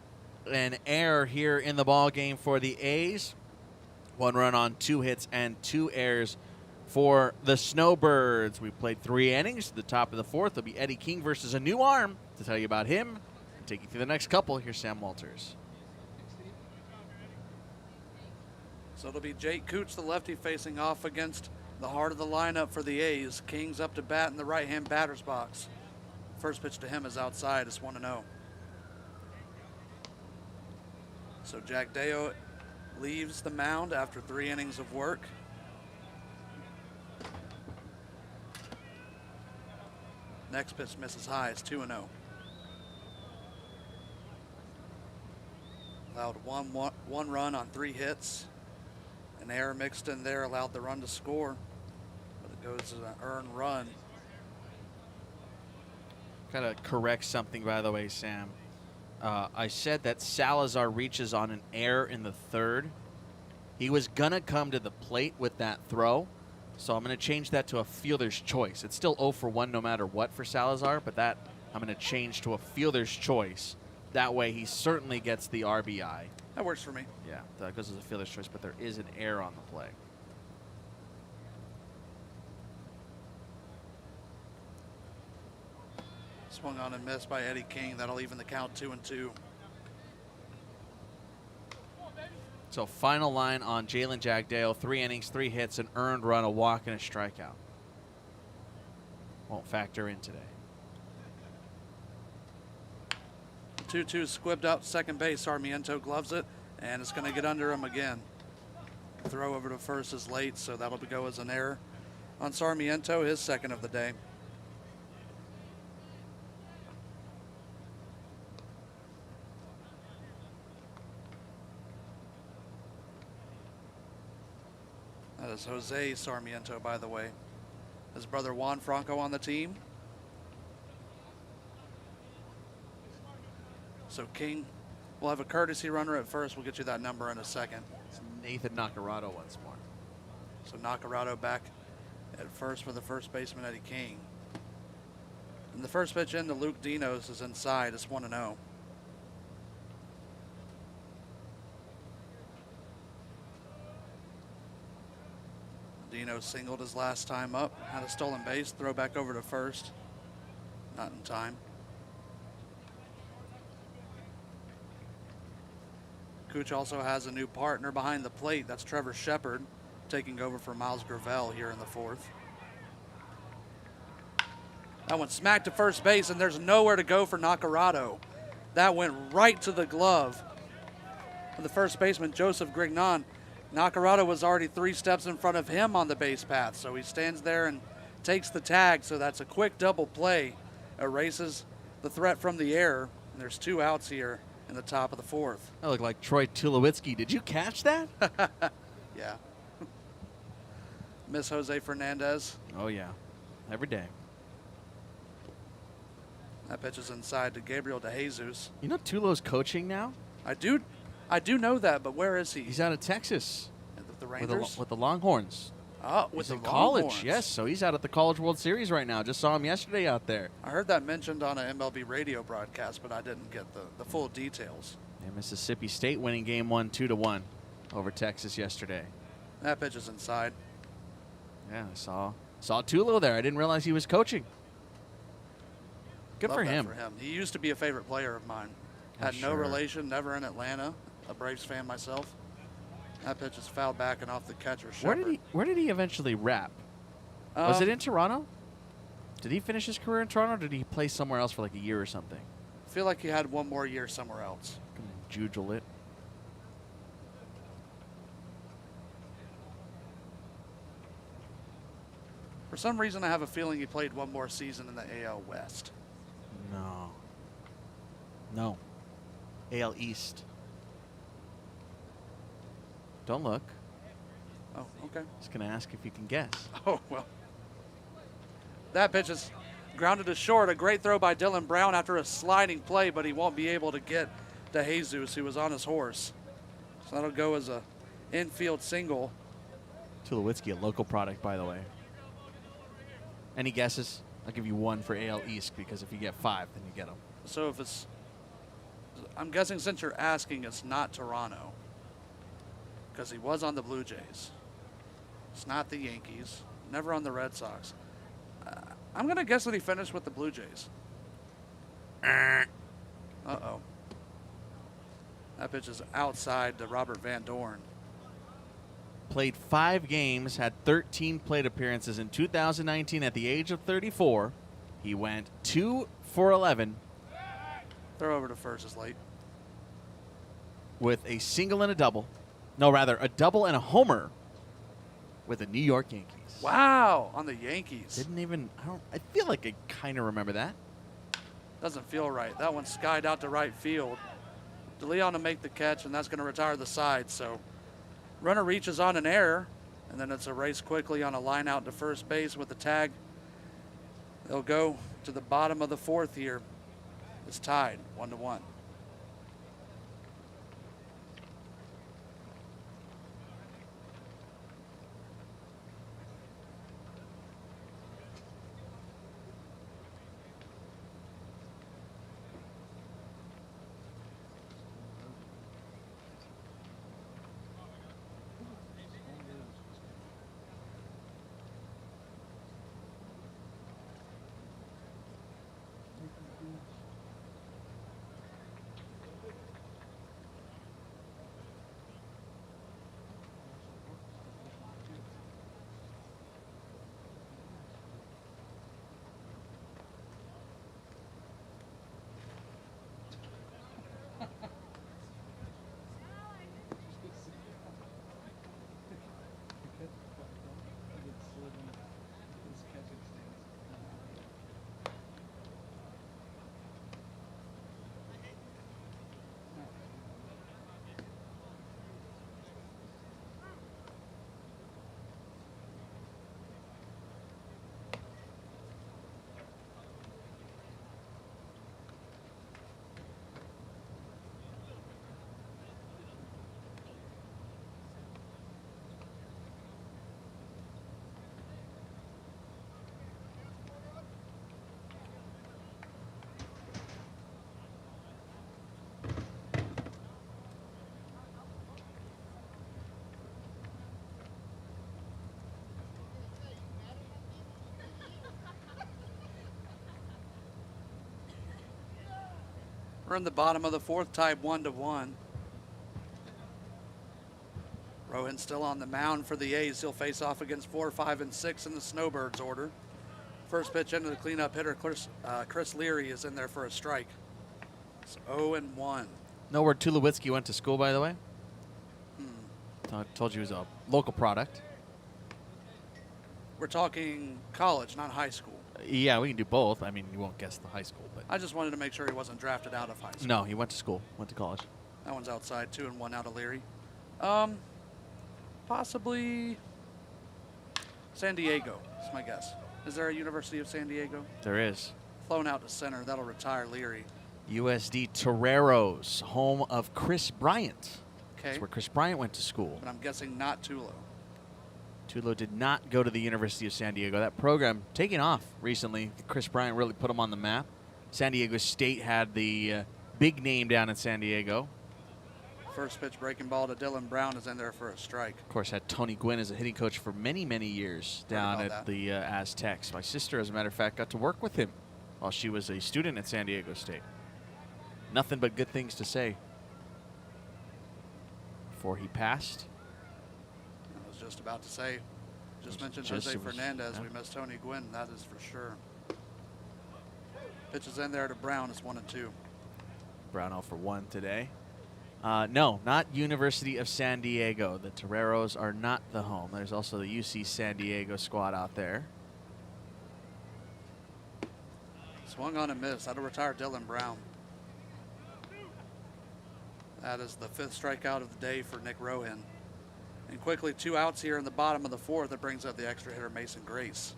an error here in the ball game for the A's. 1 run on 2 hits and 2 errors for the Snowbirds. We played 3 innings. At the top of the 4th will be Eddie King versus a new arm. To tell you about him and take you through the next couple, here's Sam Walters. So it'll be Jake Cooch, the lefty, facing off against the heart of the lineup for the A's. King's up to bat in the right-hand batter's box. First pitch to him is outside. It's 1-0. So Jack Deo leaves the mound after 3 innings of work. next pitch misses high. It's 2-0. Allowed one run on 3 hits. An error mixed in there allowed the run to score, but it goes to an earned run. Gotta correct something, by the way, Sam. I said that Salazar reaches on an error in the 3rd. He was gonna come to the plate with that throw, so I'm gonna change that to a fielder's choice. It's still 0 for 1 no matter what for Salazar, but that I'm gonna change to a fielder's choice. That way he certainly gets the RBI. That works for me. Yeah, that goes as a fielder's choice, but there is an error on the play. Swung on and missed by Eddie King. That'll even the count 2-2. So final line on Jalen Jagdale, 3 innings, 3 hits, an earned run, a walk, and a strikeout. Won't factor in today. 2-2 squibbed up second base. Sarmiento gloves it, and it's going to get under him again. Throw over to first is late, so that'll go as an error on Sarmiento, his 2nd of the day. That is Jose Sarmiento, by the way. His brother Juan Franco on the team. So King will have a courtesy runner at first. We'll get you that number in a second. It's Nathan Nacarado once more. So Nacarado back at first for the first baseman, Eddie King. And the first pitch into Luke Dinos is inside. It's 1-0. Dino singled his last time up, had a stolen base, throw back over to first. Not in time. Cooch also has a new partner behind the plate. That's Trevor Shepard taking over for Miles Gravel here in the 4th. That one smacked to first base, and there's nowhere to go for Nacarado. That went right to the glove of the first baseman, Joseph Grignon. Nacarado was already 3 steps in front of him on the base path, so he stands there and takes the tag. So that's a quick double play, erases the threat from the air, and there's 2 outs here in the top of the 4th. That looked like Troy Tulowitzki. Did you catch that? Yeah. Miss Jose Fernandez. Oh, yeah. Every day. That pitch is inside to Gabriel DeJesus. You know Tulo's coaching now? I do know that, but where is he? He's out of Texas. The Rangers? With the Longhorns. Oh, He's with the in college, Longhorns. yes. So he's out at the College World Series right now. Just saw him yesterday out there. I heard that mentioned on an MLB radio broadcast, but I didn't get the full details. Yeah, Mississippi State winning game 1 2-1 over Texas yesterday. That pitch is inside. Yeah, I saw Tulo there. I didn't realize he was coaching. Good Love for that him. for him. He used to be a favorite player of mine. Had no relation, never in Atlanta. A Braves fan myself. That pitch is fouled back and off the catcher. Where did he eventually wrap? Was it in Toronto? Did he finish his career in Toronto, or did he play somewhere else for like a year or something? I feel like he had one more year somewhere else. Jujule it. For some reason, I have a feeling he played one more season in the AL West. No. AL East. Don't look. Oh, okay. Just going to ask if you can guess. Oh, well. That pitch is grounded to short. A great throw by Dylan Brown after a sliding play, but he won't be able to get DeJesus, who was on his horse. So that'll go as a infield single. Tulowitzki, a local product, by the way. Any guesses? I'll give you 1 for AL East, because if you get 5, then you get them. So if it's, I'm guessing since you're asking, it's not Toronto, because he was on the Blue Jays. It's not the Yankees, never on the Red Sox. I'm going to guess that he finished with the Blue Jays. Uh-oh. That pitch is outside to Robert Van Dorn. Played 5 games, had 13 plate appearances in 2019 at the age of 34. He went 2 for 11 Throw over to first is late. with a single and a double. No, rather, a double and a homer with the New York Yankees. Wow, on the Yankees. Didn't even, I feel like I kind of remember that. Doesn't feel right. That one skied out to right field. DeLeon to make the catch, and that's going to retire the side. So runner reaches on an error, and then it's a race quickly on a line out to first base with the tag. They'll go to the bottom of the fourth here. It's tied 1-1. We're in the bottom of the fourth, tied 1-1. Rowan still on the mound for the A's. He'll face off against 4, 5, and 6 in the Snowbirds order. First pitch into the cleanup hitter, Chris Leary, is in there for a strike. It's 0-1. Know where Tulowitzki went to school, by the way? I told you he was a local product. We're talking college, not high school. Yeah, we can do both. I mean, you won't guess the high school, but I just wanted to make sure he wasn't drafted out of high school. no, he went to school, went to college. That one's outside, 2-1 out of Leary. Possibly San Diego is my guess. Is there a University of San Diego? There is. Flown out to center. That'll retire Leary. USD Toreros, home of Chris Bryant. Okay. That's where Chris Bryant went to school. But I'm guessing not Tulo. Tulo did not go to the University of San Diego. That program taking off recently. Chris Bryant really put him on the map. San Diego State had the big name down in San Diego. First pitch breaking ball to Dylan Brown is in there for a strike. Of course, had Tony Gwynn as a hitting coach for many, many years down at the Aztecs. My sister, as a matter of fact, got to work with him while she was a student at San Diego State. Nothing but good things to say before he passed. I was just about to say, just mentioned Just- Jose it was- Fernandez. yeah. We missed Tony Gwynn, that is for sure. Pitches in there to Brown. It's 1-2. Brown 0 for 1 today. No, not University of San Diego. The Toreros are not the home. There's also the UC San Diego squad out there. Swung on and missed. That'll retire Dylan Brown. That is the 5th strikeout of the day for Nick Rohan. And quickly, 2 outs here in the bottom of the 4th. That brings up the extra hitter, Mason Grace.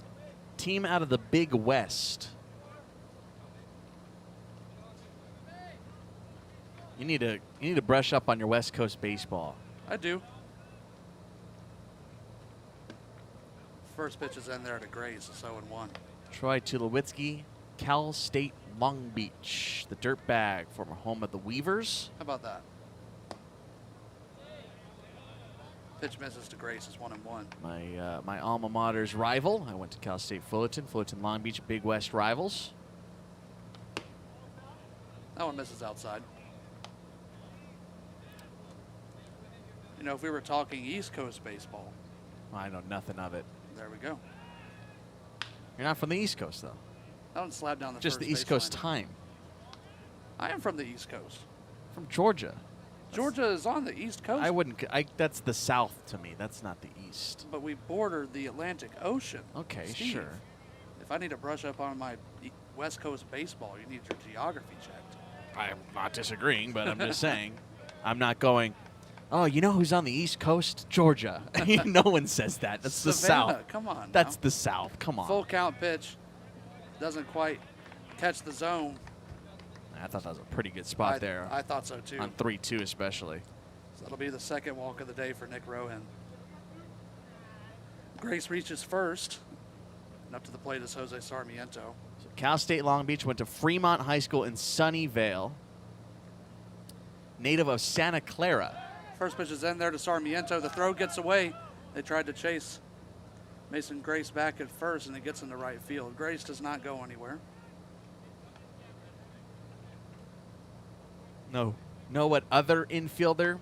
Team out of the Big West. You need to brush up on your West Coast baseball. I do. First pitch is in there to Grace. It's 0-1. Troy Tulowitzki, Cal State Long Beach, the Dirtbag, former home of the Weavers. How about that? Pitch misses to Grace. It's 1-1. My alma mater's rival. I went to Cal State Fullerton, Long Beach, Big West rivals. That one misses outside. You know, if we were talking East Coast baseball, I know nothing of it. there we go. You're not from the East Coast, though. That one slapped down the Just first the East Coast baseline. time. I am from the East Coast. From Georgia. Georgia is on the East Coast. I wouldn't. That's the South to me. That's not the East. But we border the Atlantic Ocean. Okay, Steve, sure. If I need to brush up on my West Coast baseball, you need your geography checked. I'm not disagreeing, but I'm just saying. I'm not going, oh, you know who's on the East Coast? Georgia. No one says that. That's the Savannah, South. come on. That's now. the South. Come on. Full count pitch. Doesn't quite catch the zone. I thought that was a pretty good spot there. I thought so too. On 3-2 especially. So that'll be the second walk of the day for Nick Rohan. Grace reaches first. And up to the plate is Jose Sarmiento. So Cal State Long Beach went to Fremont High School in Sunnyvale. Native of Santa Clara. First pitch is in there to Sarmiento. The throw gets away. They tried to chase Mason Grace back at first, and it gets into right field. Grace does not go anywhere. No. Know what other infielder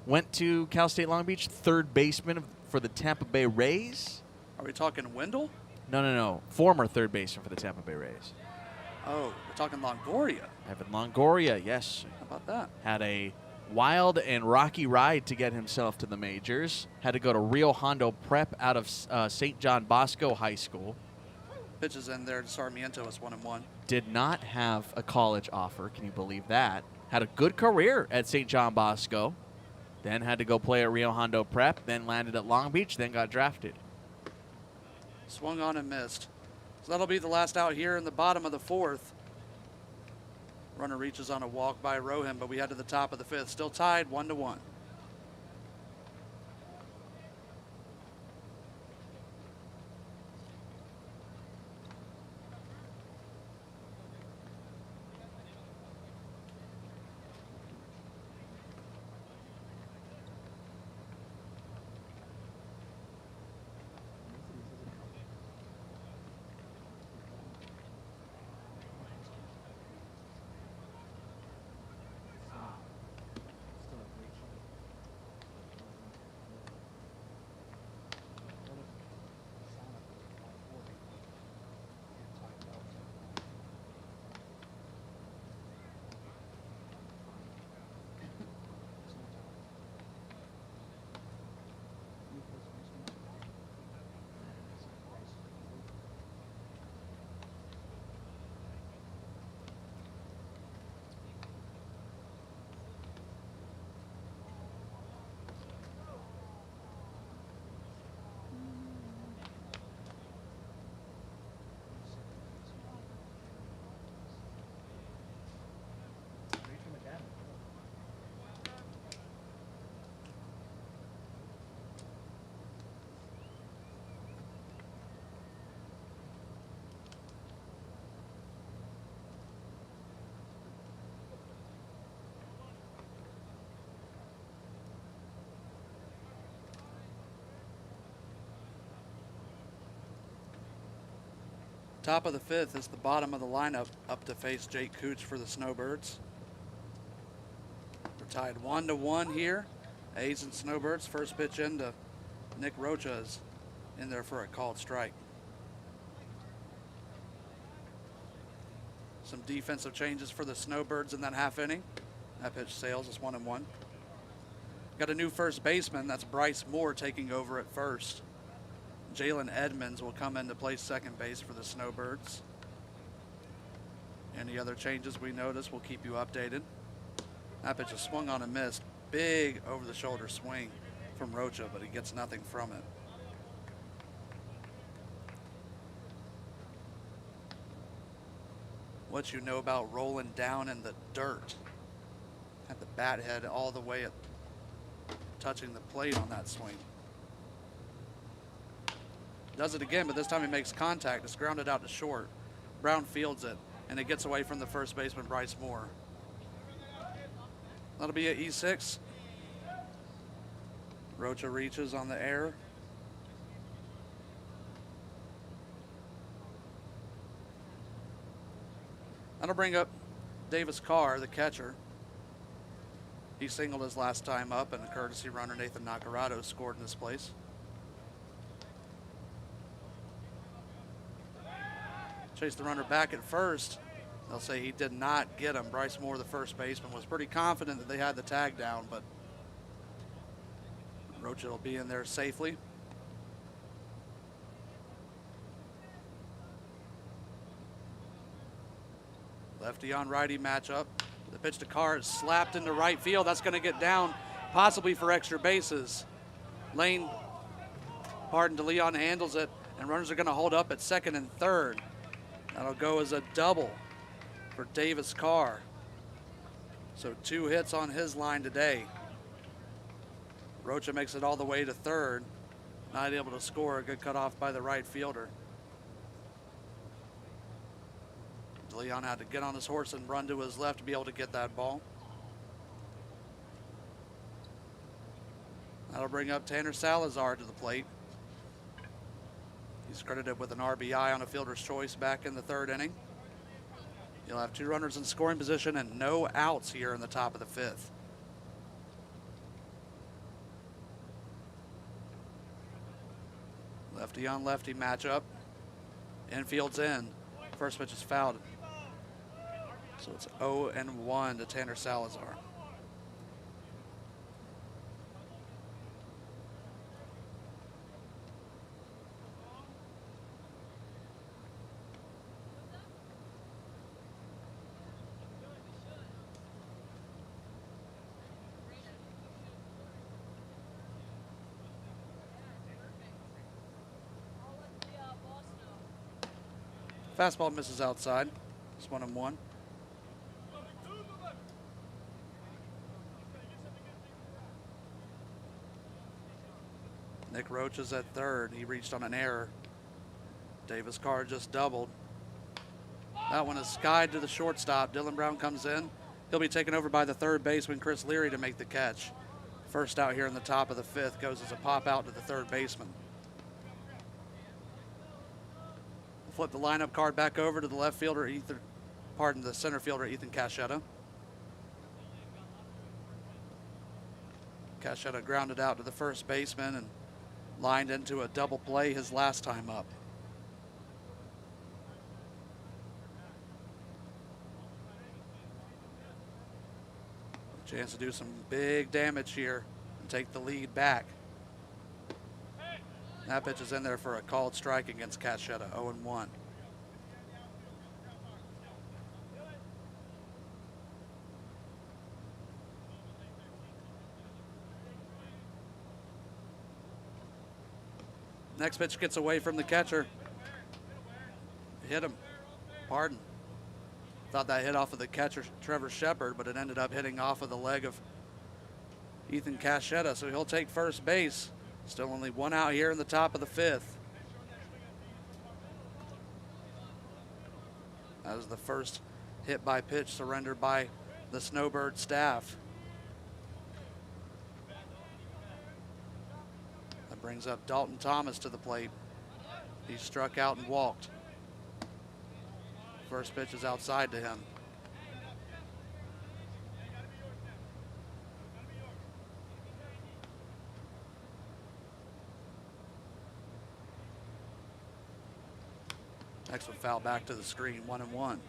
went to Cal State Long Beach? Third baseman for the Tampa Bay Rays? Are we talking Wendell? No. Former third baseman for the Tampa Bay Rays. Oh, we're talking Longoria. Evan Longoria, yes. How about that? Had a wild and rocky ride to get himself to the majors. Had to go to Rio Hondo Prep out of St. John Bosco High School. Pitches in there to Sarmiento. It's 1-1. Did not have a college offer. Can you believe that? Had a good career at St. John Bosco. Then had to go play at Rio Hondo Prep. Then landed at Long Beach. Then got drafted. Swung on and missed. So that'll be the last out here in the bottom of the fourth. Runner reaches on a walk by Rohan, but we head to the top of the fifth. Still tied 1-1. Top of the fifth is the bottom of the lineup up to face Jake Cooch for the Snowbirds. We're tied 1-1 here. A's and Snowbirds. First pitch into Nick Rocha is in there for a called strike. Some defensive changes for the Snowbirds in that half inning. That pitch sails. It's 1-1. Got a new first baseman. That's Bryce Moore taking over at first. Jalen Edmonds will come in to play second base for the Snowbirds. Any other changes we notice, we'll keep you updated. That pitch is swung on and missed. Big over-the-shoulder swing from Rocha, but he gets nothing from it. What you know about rolling down in the dirt. Had the bat head all the way at touching the plate on that swing. Does it again, but this time he makes contact. It's grounded out to short. Brown fields it, and it gets away from the first baseman, Bryce Moore. That'll be at E6. Rocha reaches on the air. That'll bring up Davis Carr, the catcher. He singled his last time up, and a courtesy runner, Nathan Nacarado, scored in this place. Chase the runner back at first. They'll say he did not get him. Bryce Moore, the first baseman, was pretty confident that they had the tag down, but Rocha will be in there safely. Lefty on righty matchup. The pitch to Carr is slapped into right field. That's going to get down, possibly for extra bases. DeLeon handles it, and runners are going to hold up at second and third. That'll go as a double for Davis Carr. So 2 hits on his line today. Rocha makes it all the way to third. Not able to score. A good cutoff by the right fielder. DeLeon had to get on his horse and run to his left to be able to get that ball. That'll bring up Tanner Salazar to the plate. He's credited with an RBI on a fielder's choice back in the 3rd inning. You'll have 2 runners in scoring position and no outs here in the top of the 5th. Lefty on lefty matchup. Infield's in. First pitch is fouled. So it's 0-1 to Tanner Salazar. Fastball misses outside. It's 1-1. Nick Roach is at third. He reached on an error. Davis Carr just doubled. That one is skied to the shortstop. Dylan Brown comes in. He'll be taken over by the third baseman, Chris Leary, to make the catch. First out here in the top of the 5th goes as a pop out to the third baseman. Flip the lineup card back over to the left fielder, the center fielder, Ethan Cachetta. Cachetta grounded out to the first baseman and lined into a double play his last time up. A chance to do some big damage here and take the lead back. That pitch is in there for a called strike against Cachetta, 0-1. Next pitch gets away from the catcher. Hit him. Pardon. Thought that hit off of the catcher, Trevor Shepard, but it ended up hitting off of the leg of Ethan Cachetta, so he'll take first base. Still only 1 out here in the top of the 5th. That was the first hit by pitch surrendered by the Snowbird staff. That brings up Dalton Thomas to the plate. He struck out and walked. First pitch is outside to him. Next one foul back to the screen, 1-1.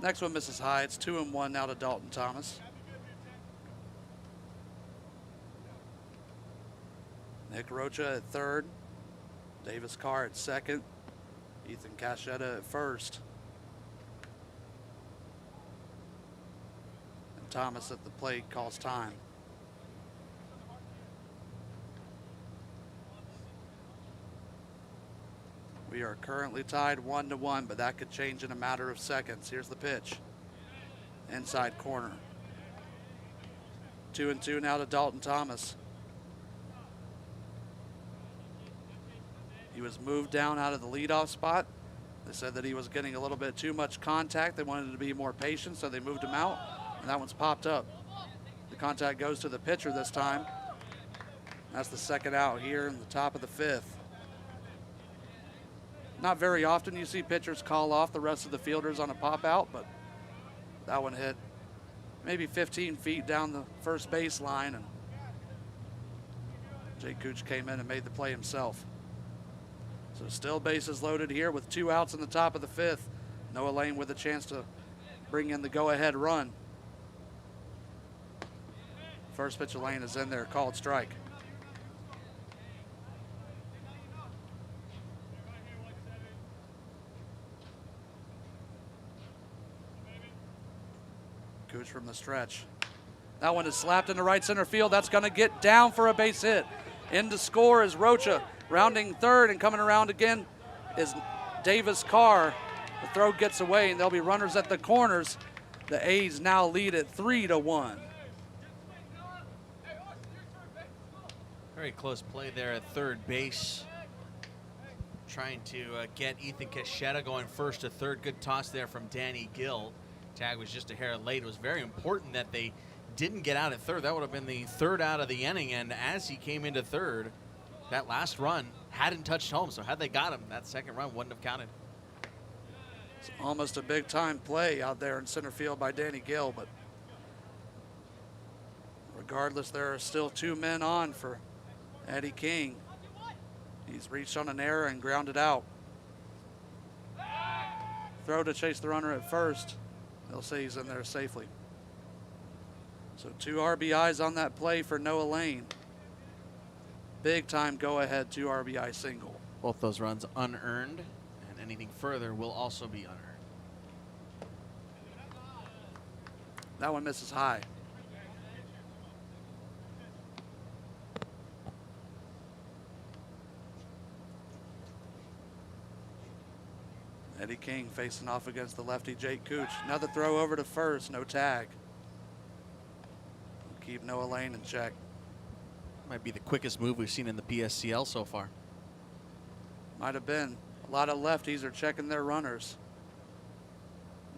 Next one misses high. It's 2-1 now to Dalton Thomas. Nick Rocha at third. Davis Carr at second. Ethan Cachetta at first. And Thomas at the plate calls time. We are currently tied 1-1, but that could change in a matter of seconds. Here's the pitch. Inside corner. 2-2 now to Dalton Thomas. He was moved down out of the leadoff spot. They said that he was getting a little bit too much contact. They wanted to be more patient, so they moved him out, and that one's popped up. The contact goes to the pitcher this time. That's the second out here in the top of the 5th. Not very often you see pitchers call off the rest of the fielders on a pop out, but that one hit maybe 15 feet down the first baseline, and Jake Cooch came in and made the play himself. So still bases loaded here with 2 outs in the top of the 5th. Noah Lane with a chance to bring in the go-ahead run. First pitch of Lane is in there, called strike. Cooch from the stretch. That one is slapped into right center field. That's going to get down for a base hit. In to score is Rocha, rounding third, and coming around again is Davis Carr. The throw gets away, and there'll be runners at the corners. The A's now lead at 3-1. Very close play there at third base. Trying to get Ethan Cachetta going first to third. Good toss there from Danny Gill. Tag was just a hair late. It was very important that they didn't get out at third. That would have been the third out of the inning, and as he came into third, that last run hadn't touched home, so had they got him, that second run wouldn't have counted. It's almost a big-time play out there in center field by Danny Gill, but regardless, there are still 2 men on for Eddie King. He's reached on an error and grounded out. Throw to chase the runner at first. They'll say he's in there safely. So 2 RBIs on that play for Noah Lane. Big time go-ahead 2 RBI single. Both those runs unearned, and anything further will also be unearned. That one misses high. Eddie King facing off against the lefty Jake Cooch. Another throw over to first, no tag. Keep Noah Lane in check. Might be the quickest move we've seen in the PSCL so far. Might have been. A lot of lefties are checking their runners.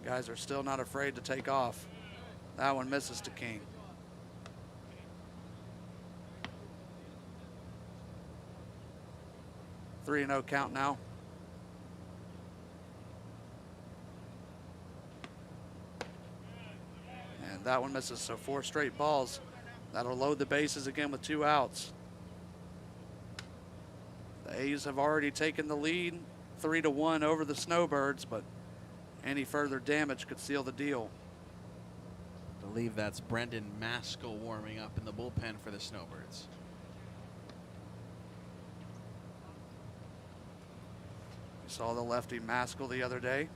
Guys are still not afraid to take off. That one misses to King. Three 3-0 count now. And that one misses, so 4 straight balls. That'll load the bases again with 2 outs. The A's have already taken the lead, 3-1 over the Snowbirds, but any further damage could seal the deal. I believe that's Brendan Maskell warming up in the bullpen for the Snowbirds. We saw the lefty Maskell the other day.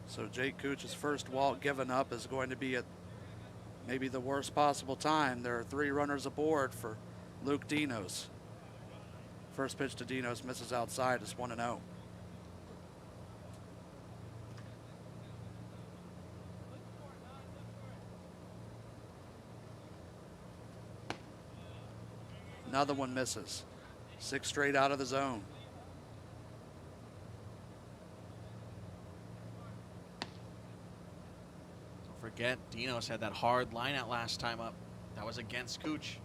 So Jake Cooch's first walk given up is going to be at maybe the worst possible time. There are 3 runners aboard for Luke Dinos. First pitch to Dinos misses outside. It's 1-0. Another one misses. 6 straight out of the zone. Forget, Dinos had that hard line out last time up. That was against Cooch.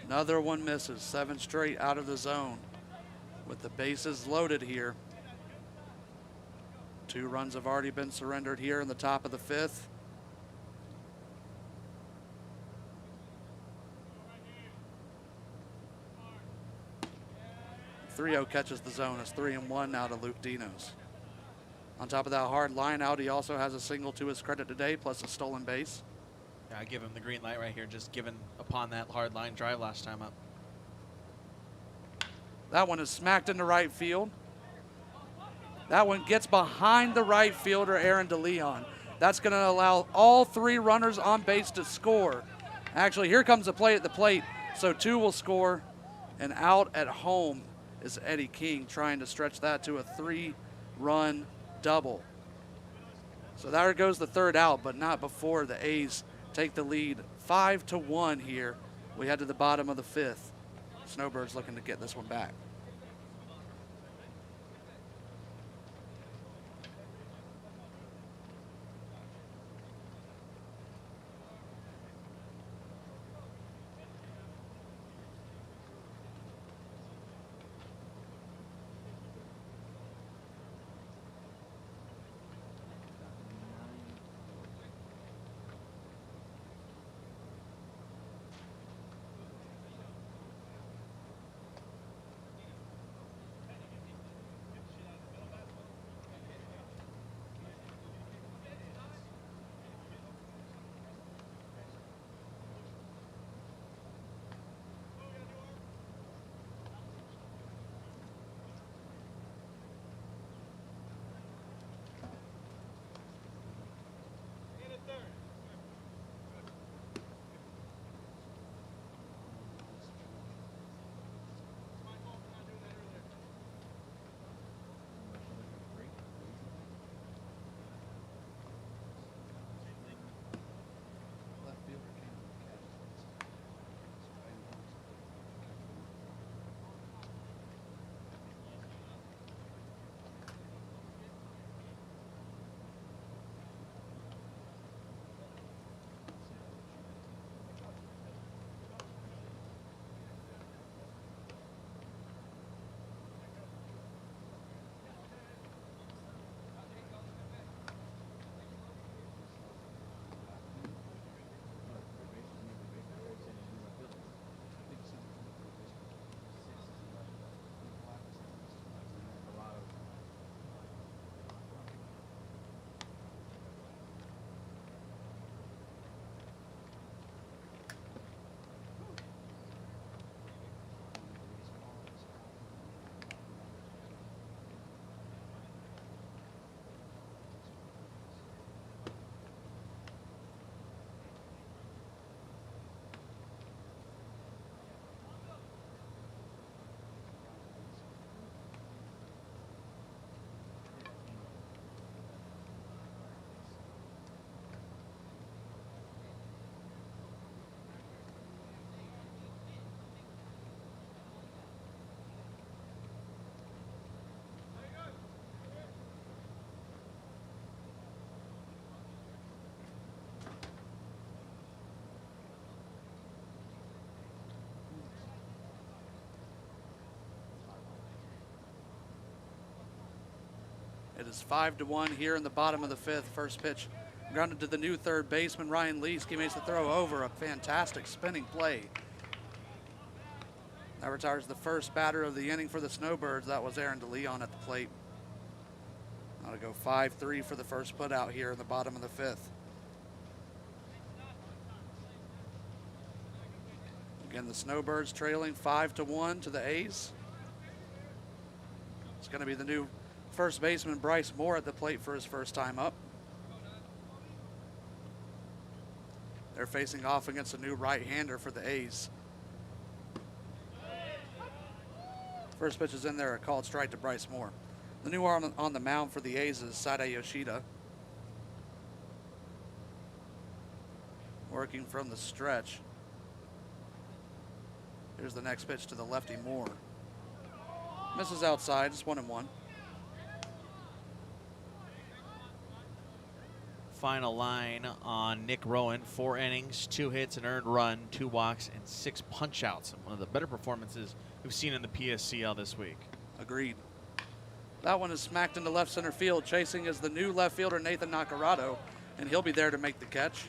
Another one misses. 7 straight out of the zone. With the bases loaded here. 2 runs have already been surrendered here in the top of the 5th. .30 catches the zone. It's 3-1 now to Luke Dinos. On top of that hard line out, he also has a single to his credit today, plus a stolen base. Yeah, I give him the green light right here, just given upon that hard line drive last time up. That one is smacked into right field. That one gets behind the right fielder, Aaron DeLeon. That's going to allow all 3 runners on base to score. Actually, here comes a play at the plate, so 2 will score. And out at home is Eddie King trying to stretch that to a 3-run double. So there goes the 3rd out, but not before the A's take the lead 5-1 here. We head to the bottom of the 5th. Snowbirds looking to get this one back. It is 5-1 here in the bottom of the fifth. First pitch grounded to the new third baseman, Ryan Leesk. He makes the throw over. A fantastic spinning play. That retires the first batter of the inning for the Snowbirds. That was Aaron DeLeon at the plate. Now to go 5-3 for the first put out here in the bottom of the fifth. Again, the Snowbirds trailing 5-1 to the A's. It's going to be the new first baseman Bryce Moore at the plate for his first time up. They're facing off against a new right-hander for the A's. First pitch is in there, a called strike to Bryce Moore. The new arm on the mound for the A's is Sada Yoshida. Working from the stretch. Here's the next pitch to the lefty Moore. Misses outside, it's 1-1. Final line on Nick Rowan: 4 innings, 2 hits, an earned run, 2 walks, and 6 punch-outs. One of the better performances we've seen in the PSCL this week. Agreed. That one is smacked into left center field. Chasing is the new left fielder, Nathan Nacarado, and he'll be there to make the catch.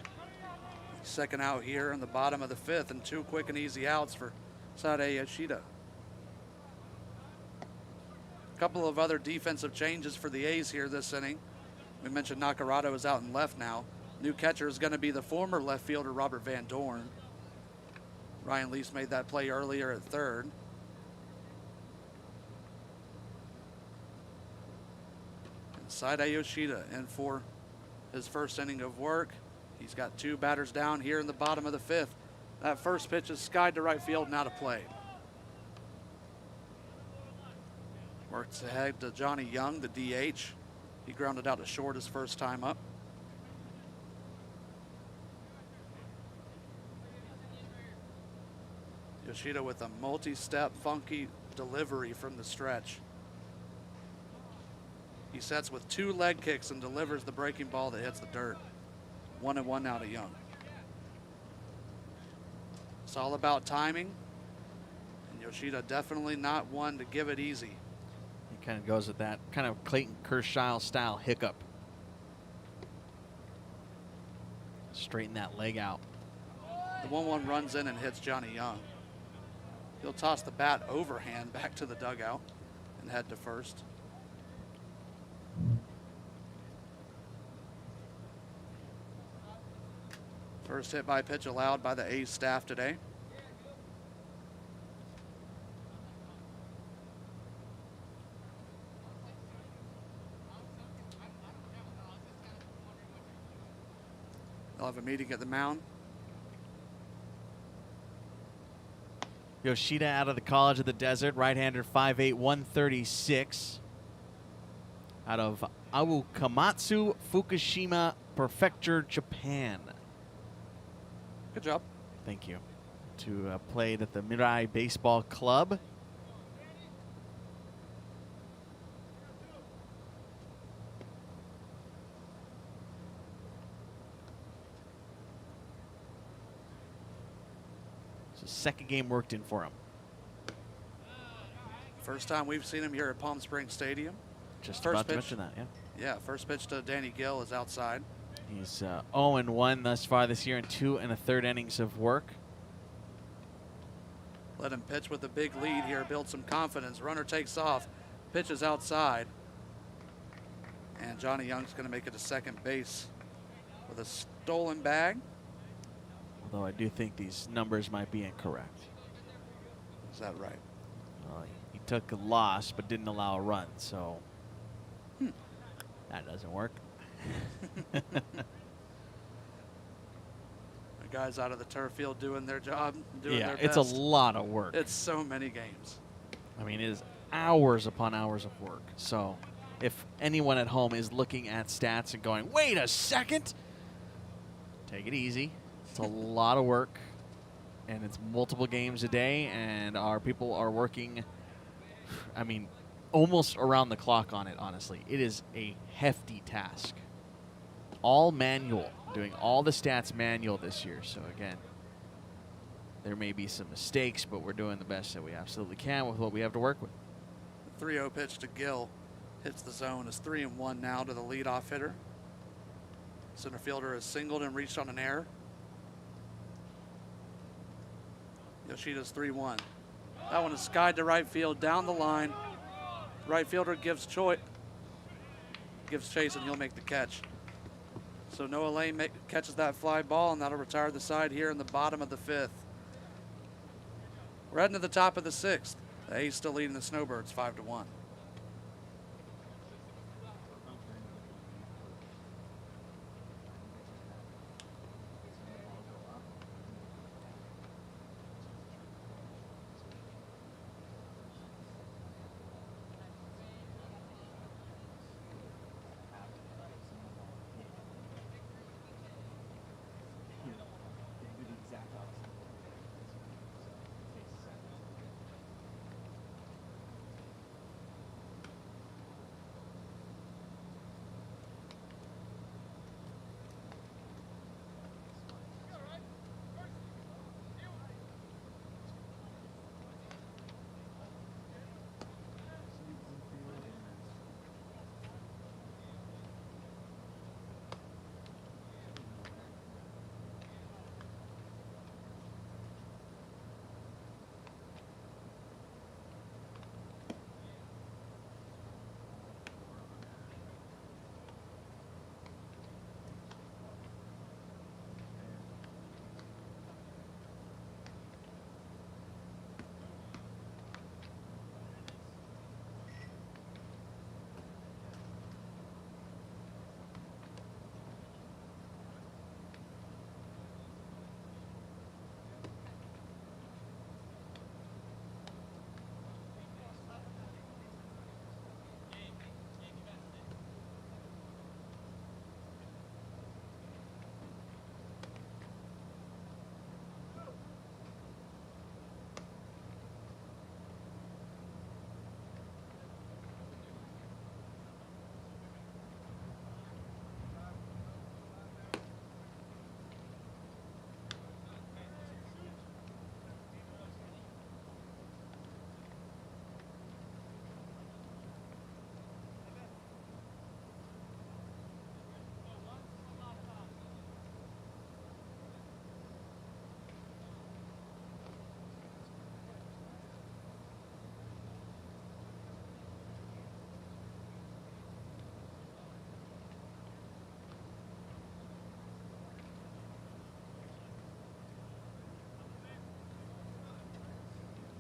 Second out here in the bottom of the fifth, and 2 quick and easy outs for Sada Yoshida. A couple of other defensive changes for the A's here this inning. We mentioned Nacarado is out in left now. New catcher is going to be the former left fielder, Robert Van Dorn. Ryan Leesk made that play earlier at third. And Sada Yoshida in for his first inning of work. He's got 2 batters down here in the bottom of the fifth. That first pitch is skied to right field and out of play. Works ahead to Johnny Young, the DH. He grounded out to short his first time up. Yoshida with a multi-step funky delivery from the stretch. He sets with 2 leg kicks and delivers the breaking ball that hits the dirt. 1-1 now to Young. It's all about timing. And Yoshida definitely not one to give it easy. He kind of goes with that kind of Clayton Kershaw style hiccup. Straighten that leg out. The 1-1 runs in and hits Johnny Young. He'll toss the bat overhand back to the dugout and head to first. First hit by pitch allowed by the A's staff today. They'll have a meeting at the mound. Yoshida out of the College of the Desert, right-hander, 5'8", 136. Out of Aokamatsu, Fukushima Prefecture, Japan. Good job. Thank you. Played at the Mirai Baseball Club. So second game worked in for him. First time we've seen him here at Palm Springs Stadium. Just First about to pitch. mention that, yeah. Yeah, first pitch to Danny Gill is outside. He's 0-1 thus far this year in 2 1/3 innings of work. Let him pitch with a big lead here, build some confidence. Runner takes off, pitches outside. And Johnny Young's going to make it to second base with a stolen bag. Although I do think these numbers might be incorrect. Is that right? He took a loss but didn't allow a run, so that doesn't work. The guys out of the turf field doing their job, doing their best. It's a lot of work. It's so many games. I mean, it is hours upon hours of work. So if anyone at home is looking at stats and going, wait a second, take it easy. It's a lot of work, and it's multiple games a day, and our people are working, I mean, almost around the clock on it, honestly. It is a hefty task. All manual, doing all the stats manual this year. So again, there may be some mistakes, but we're doing the best that we absolutely can with what we have to work with. The 3-0 pitch to Gill hits the zone. It's 3-1 now to the leadoff hitter. Center fielder has singled and reached on an error. Yoshida's 3-1. That one is skied to right field, down the line. Right fielder gives chase, and he'll make the catch. So Noah Lane catches that fly ball, and that'll retire the side here in the bottom of the 5th. We're heading to the top of the 6th. The A's still leading the Snowbirds 5-1.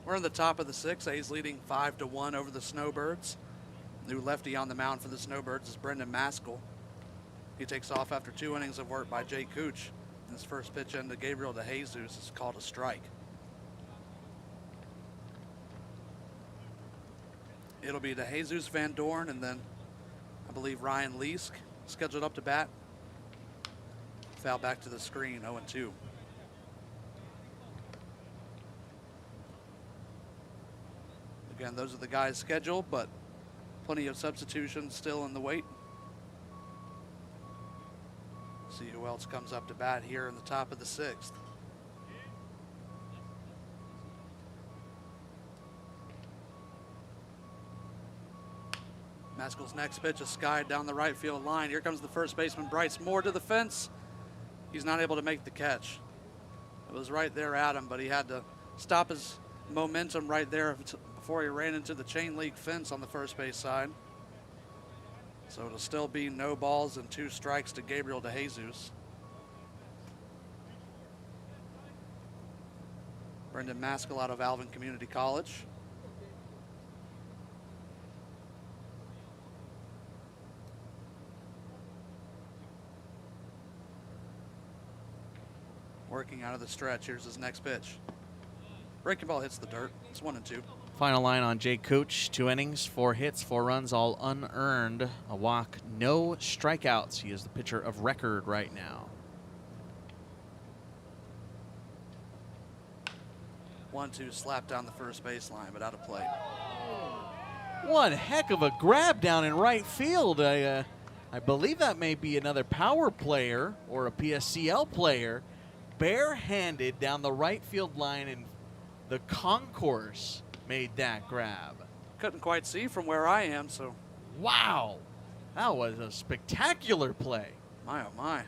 We're in the top of the 6th. A's leading 5-1 over the Snowbirds. New lefty on the mound for the Snowbirds is Brendan Maskell. He takes off after 2 innings of work by Jay Cooch. His first pitch into Gabriel DeJesus is called a strike. It'll be DeJesus, Van Dorn, and then I believe Ryan Leask scheduled up to bat. Foul back to the screen, 0-2. Again, those are the guys scheduled, but plenty of substitutions still in the wait. See who else comes up to bat here in the top of the 6th. Maskell's next pitch is skied down the right field line. Here comes the first baseman, Bryce Moore, to the fence. He's not able to make the catch. It was right there at him, but he had to stop his momentum right there before he ran into the chain link fence on the first base side. So it'll still be no balls and 2 strikes to Gabriel DeJesus. Brendan Maskell out of Alvin Community College. Working out of the stretch. Here's his next pitch. Breaking ball hits the dirt. It's 1-2. Final line on Jay Cooch. 2 innings, 4 hits, 4 runs, all unearned. A walk, no strikeouts. He is the pitcher of record right now. 1-2 slap down the first baseline, but out of play. One heck of a grab down in right field. I believe that may be another power player or a PSCL player. Barehanded down the right field line, and the concourse made that grab. Couldn't quite see from where I am, so. Wow, that was a spectacular play. My, oh my.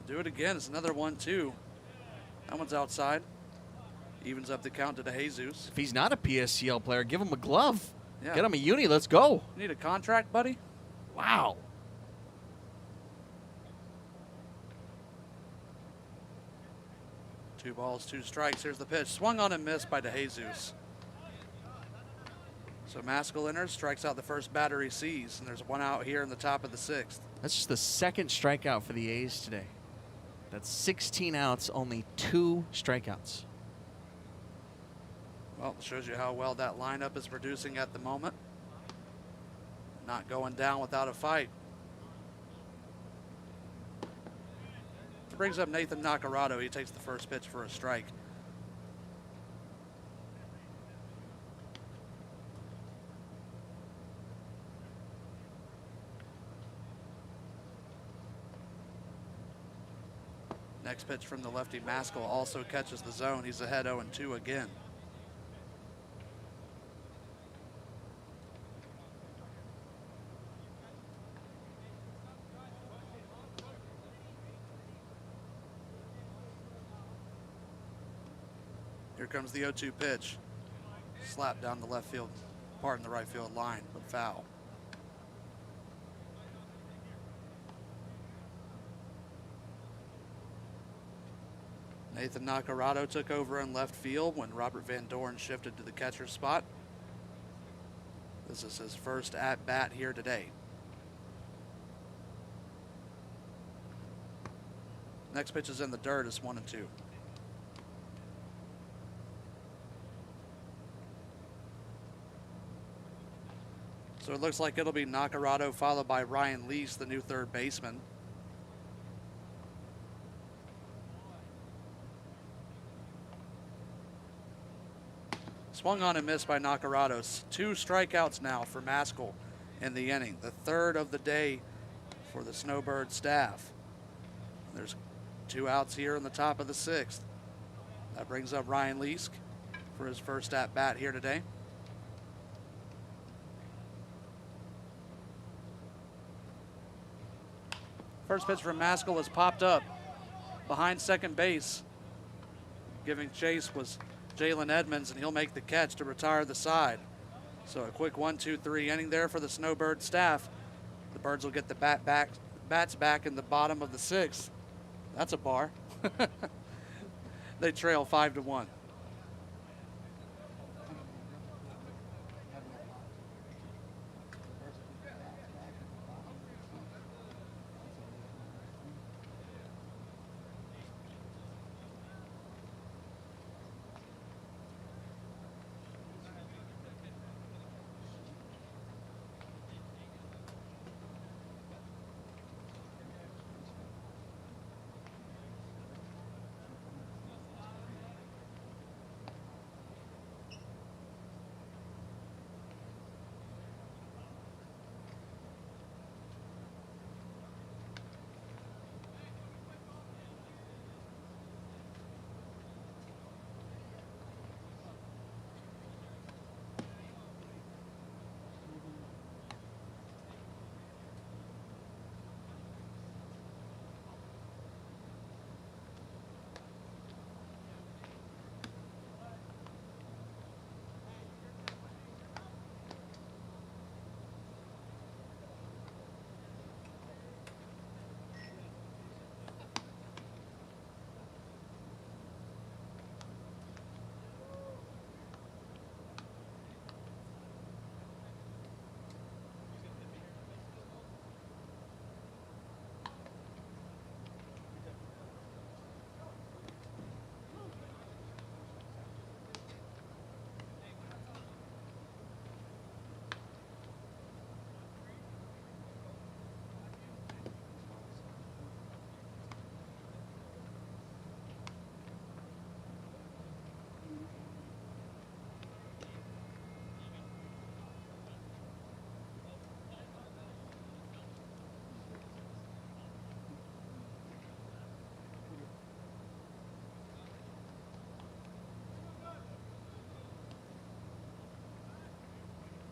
Do it again. It's another 1-2. That one's outside. Evens up the count to DeJesus. If he's not a PSCL player, give him a glove. Yeah. Get him a uni. Let's go. Need a contract, buddy? Wow. Two balls, 2 strikes. Here's the pitch. Swung on and missed by DeJesus. So Maskell enters, strikes out the first batter he sees, and there's 1 out here in the top of the 6th. That's just the 2nd strikeout for the A's today. That's 16 outs, only 2 strikeouts. Well, it shows you how well that lineup is producing at the moment. Not going down without a fight. Brings up Nathan Nacarado. He takes the first pitch for a strike. Next pitch from the lefty Maskell also catches the zone. He's ahead 0-2 again. Here comes the 0-2 pitch. Slap down the left field, pardon the right field line, but foul. Nathan Nacarado took over in left field when Robert Van Dorn shifted to the catcher's spot. This is his first at-bat here today. Next pitch is in the dirt. It's 1-2. So it looks like it'll be Nacarado followed by Ryan Lease, the new third baseman. Swung on and missed by Nacarado. 2 strikeouts now for Maskell in the inning. The 3rd of the day for the Snowbird staff. There's 2 outs here in the top of the 6th. That brings up Ryan Leask for his first at-bat here today. First pitch from Maskell was popped up behind second base. Giving chase was Jalen Edmonds, and he'll make the catch to retire the side. So a quick 1-2-3 inning there for the Snowbird staff. The Birds will get the bats back in the bottom of the 6th. That's a bar. They trail 5-1.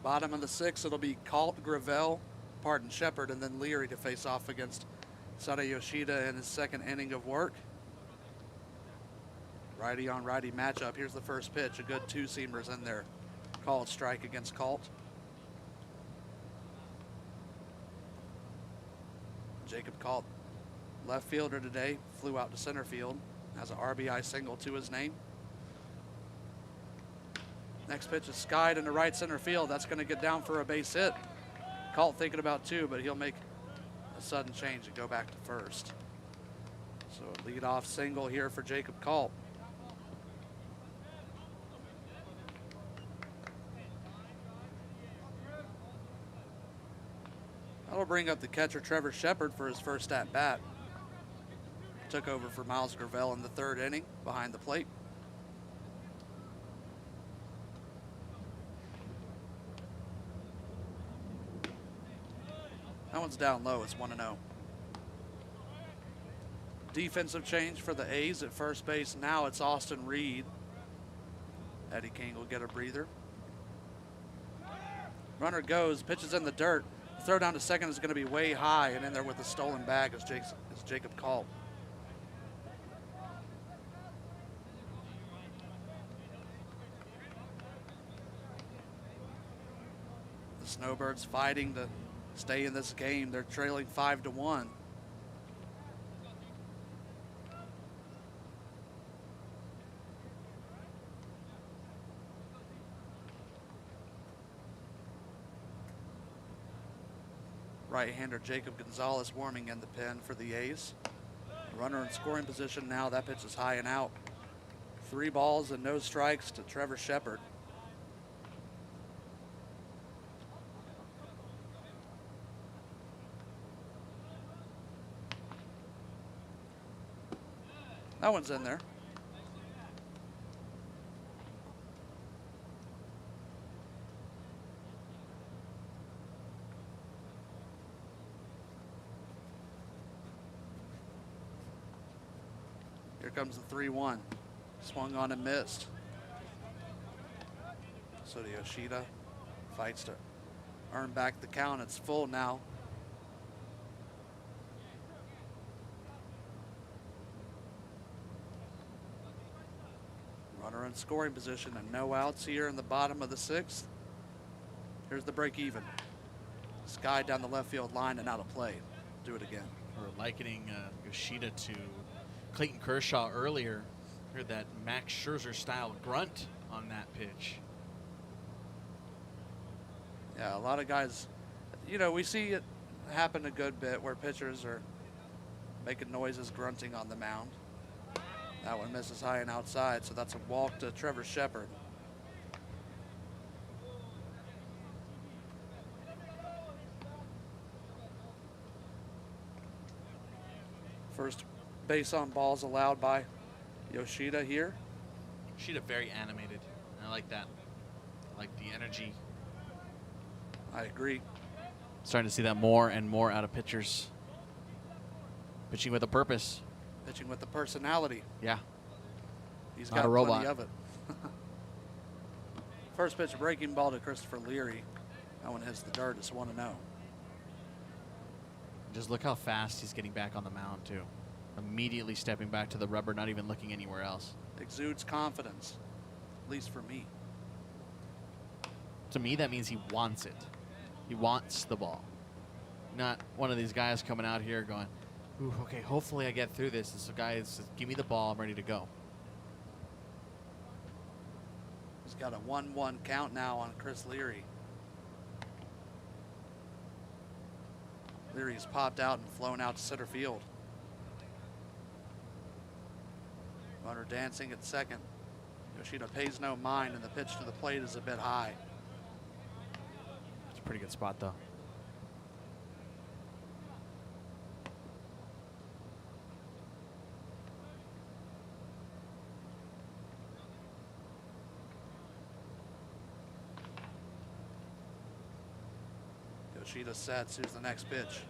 Bottom of the 6th, it'll be Shepard, and then Leary to face off against Sada Yoshida in his second inning of work. Righty on righty matchup. Here's the first pitch. A good two-seamers in there. Called strike against Colt. Jacob Colt, left fielder today, flew out to center field. Has an RBI single to his name. Next pitch is skied into right center field. That's going to get down for a base hit. Colt thinking about 2, but he'll make a sudden change and go back to first. So a leadoff single here for Jacob Colt. That'll bring up the catcher Trevor Shepard for his first at-bat. Took over for Miles Gravel in the 3rd inning behind the plate. That one's down low. It's 1-0. Defensive change for the A's at first base. Now it's Austin Reed. Eddie King will get a breather. Runner goes, pitches in the dirt. Throw down to second is going to be way high, and in there with the stolen bag is Jacob Colt. The Snowbirds fighting to stay in this game. They're trailing 5-1. Right-hander Jacob Gonzalez warming in the pen for the A's. Runner in scoring position now. That pitch is high and out. 3 balls and no strikes to Trevor Shepard. That one's in there. Here comes the 3-1. Swung on and missed. So Yoshida fights to earn back the count. It's full now. Runner in scoring position and no outs here in the bottom of the 6th. Here's the break even. Sky down the left field line and out of play. Do it again. We're likening Yoshida to Clayton Kershaw earlier. Heard that Max Scherzer style grunt on that pitch. Yeah, a lot of guys, you know, we see it happen a good bit where pitchers are making noises, grunting on the mound. That one misses high and outside, so that's a walk to Trevor Shepard. First base on balls allowed by Yoshida here. Yoshida very animated. I like that. I like the energy. I agree. Starting to see that more and more out of pitchers. Pitching with a purpose. Pitching with the personality. Yeah. He's Not got a robot. plenty of it. First pitch, breaking ball to Christopher Leary. That one hits the dirt. It's 1-0. Just look how fast he's getting back on the mound, too. Immediately stepping back to the rubber, not even looking anywhere else. Exudes confidence, at least for me. To me, that means he wants it. He wants the ball. Not one of these guys coming out here going, ooh, okay, hopefully I get through this. This guy is, give me the ball, I'm ready to go. He's got a 1-1 count now on Chris Leary. Leary's popped out and flown out to center field. Runner dancing at second. Yoshida pays no mind, and the pitch to the plate is a bit high. It's a pretty good spot, though. Yoshida sets. Here's the next pitch.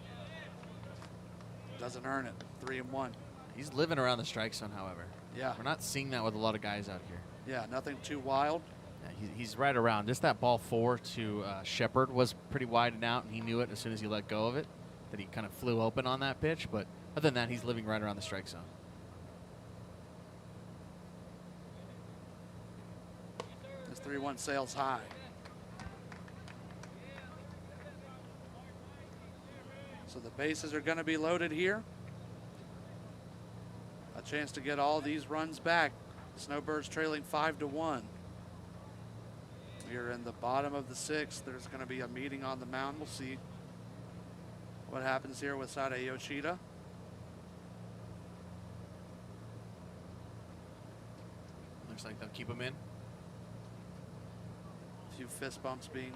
Doesn't earn it. 3-1. He's living around the strike zone, however. Yeah. We're not seeing that with a lot of guys out here. Yeah, nothing too wild. Yeah, he's right around. Just that ball 4 to Shepard was pretty wide and out, and he knew it as soon as he let go of it, that he kind of flew open on that pitch. But other than that, he's living right around the strike zone. This 3-1 sails high. So the bases are going to be loaded here. A chance to get all these runs back. Snowbirds trailing 5-1. We are in the bottom of the 6th. There's going to be a meeting on the mound. We'll see what happens here with Sada Yoshida. Looks like they'll keep him in. A few fist bumps being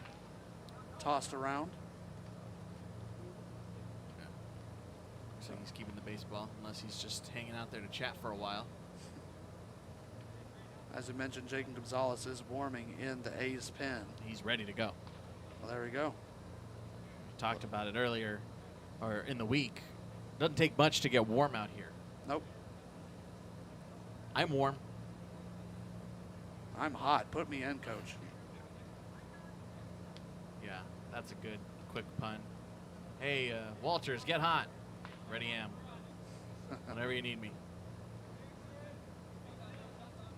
tossed around. So he's keeping the baseball, unless he's just hanging out there to chat for a while. As you mentioned, Jacob Gonzalez is warming in the A's pen. He's ready to go. Well, there we go. We talked about it earlier, or in the week. Doesn't take much to get warm out here. Nope. I'm warm. I'm hot. Put me in, coach. Yeah, that's a good, quick pun. Hey, Walters, get hot. Ready am. Whenever you need me.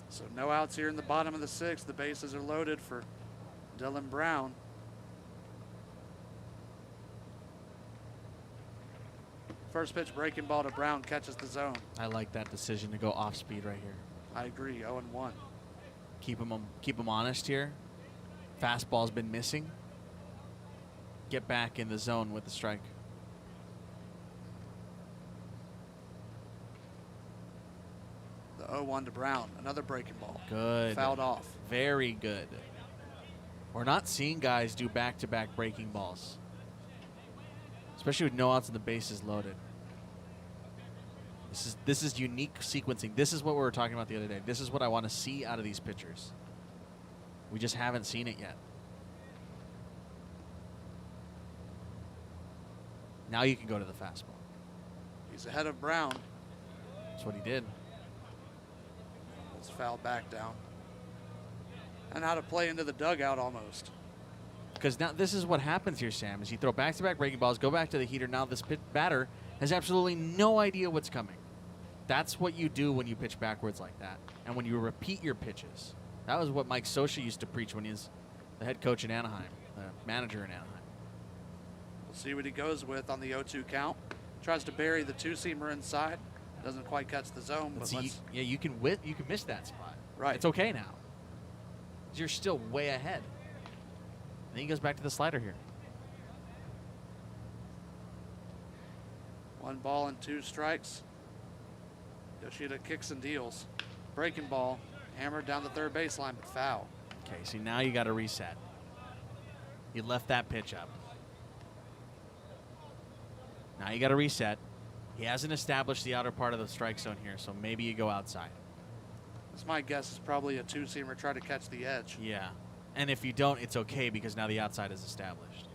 So no outs here in the bottom of the 6th. The bases are loaded for Dylan Brown. First pitch breaking ball to Brown, catches the zone. I like that decision to go off speed right here. I agree, 0-1. Keep him honest here. Fastball's been missing. Get back in the zone with the strike. The 0-1 to Brown, another breaking ball. Good. Fouled off. Very good. We're not seeing guys do back-to-back breaking balls, especially with no outs and the bases loaded. This is unique sequencing. This is what we were talking about the other day. This is what I want to see out of these pitchers. We just haven't seen it yet. Now you can go to the fastball. He's ahead of Brown. That's what he did. It's fouled back down. And how to play into the dugout almost. Because now this is what happens here, Sam, is you throw back-to-back breaking balls, go back to the heater. Now this batter has absolutely no idea what's coming. That's what you do when you pitch backwards like that, and when you repeat your pitches. That was what Mike Scioscia used to preach when he was the head coach in Anaheim, the manager in Anaheim. We'll see what he goes with on the 0-2 count. Tries to bury the two-seamer inside. Doesn't quite catch the zone, but yeah, you can miss that spot. Right. It's okay now. You're still way ahead. And then he goes back to the slider here. 1 ball and 2 strikes. Yoshida kicks and deals. Breaking ball, hammered down the third baseline, but foul. Okay, so now you got to reset. You left that pitch up. Now you got to reset. He hasn't established the outer part of the strike zone here, so maybe you go outside. This, my guess, is probably a two-seamer try to catch the edge. Yeah, and if you don't, it's okay because now the outside is established.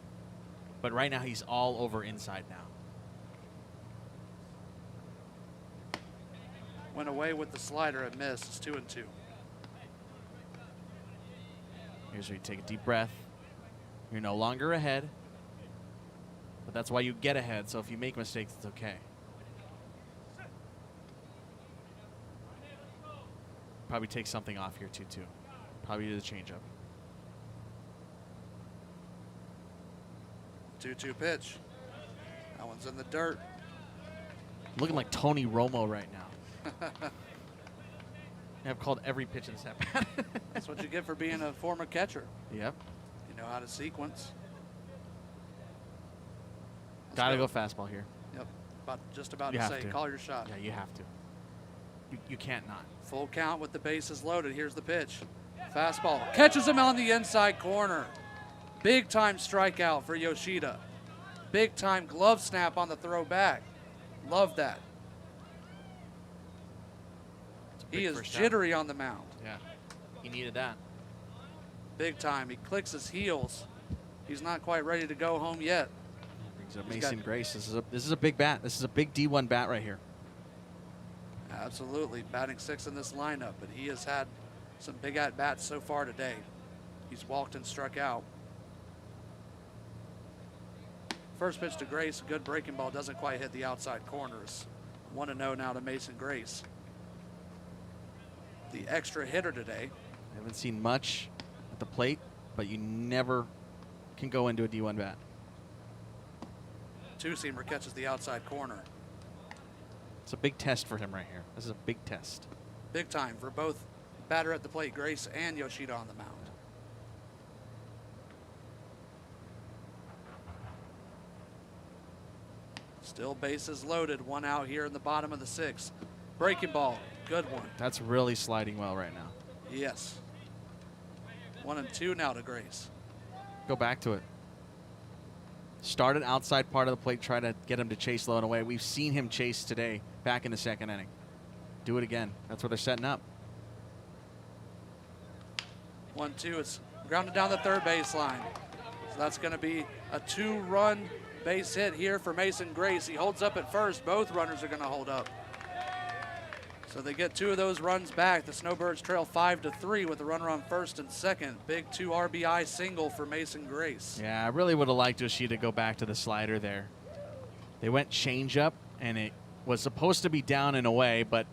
But right now he's all over inside now. Went away with the slider and missed. It's 2-2. Here's where you take a deep breath. You're no longer ahead, but that's why you get ahead, so if you make mistakes, it's okay. Probably take something off here, too. Probably do the changeup. 2-2 pitch. That one's in the dirt. Looking like Tony Romo right now. I've called every pitch in this at-bat. That's what you get for being a former catcher. Yep. You know how to sequence. Gotta go fastball here. Yep. Just about You to have say, to. call your shot. Yeah, you have to. You can't not. Full count with the bases loaded. Here's the pitch. Fastball. Catches him on the inside corner. Big time strikeout for Yoshida. Big time glove snap on the throw back. Love that. He is jittery on the mound. Yeah, he needed that. Big time. He clicks his heels. He's not quite ready to go home yet. Brings up Mason Grace. This is a big bat. This is a big D1 bat right here. Absolutely. Batting 6th in this lineup, but he has had some big at-bats so far today. He's walked and struck out. First pitch to Grace, a good breaking ball, doesn't quite hit the outside corners. 1-0 now to Mason Grace. The extra hitter today. I haven't seen much at the plate, but you never can go into a D1 bat. Two-seamer catches the outside corner. It's a big test for him right here. This is a big test. Big time for both batter at the plate, Grace, and Yoshida on the mound. Still bases loaded, 1 out here in the bottom of the 6th. Breaking ball, good one. That's really sliding well right now. Yes. 1-2 now to Grace. Go back to it. Started outside part of the plate, try to get him to chase low and away. We've seen him chase today back in the 2nd inning. Do it again. That's what they're setting up. 1-2, it's grounded down the 3rd baseline. So that's going to be a 2-run base hit here for Mason Grace. He holds up at first. Both runners are going to hold up. So they get 2 of those runs back. The Snowbirds trail 5-3 with the runner on 1st and 2nd. Big 2 RBI single for Mason Grace. Yeah, I really would have liked Yoshida to go back to the slider there. They went changeup, and it was supposed to be down and away, but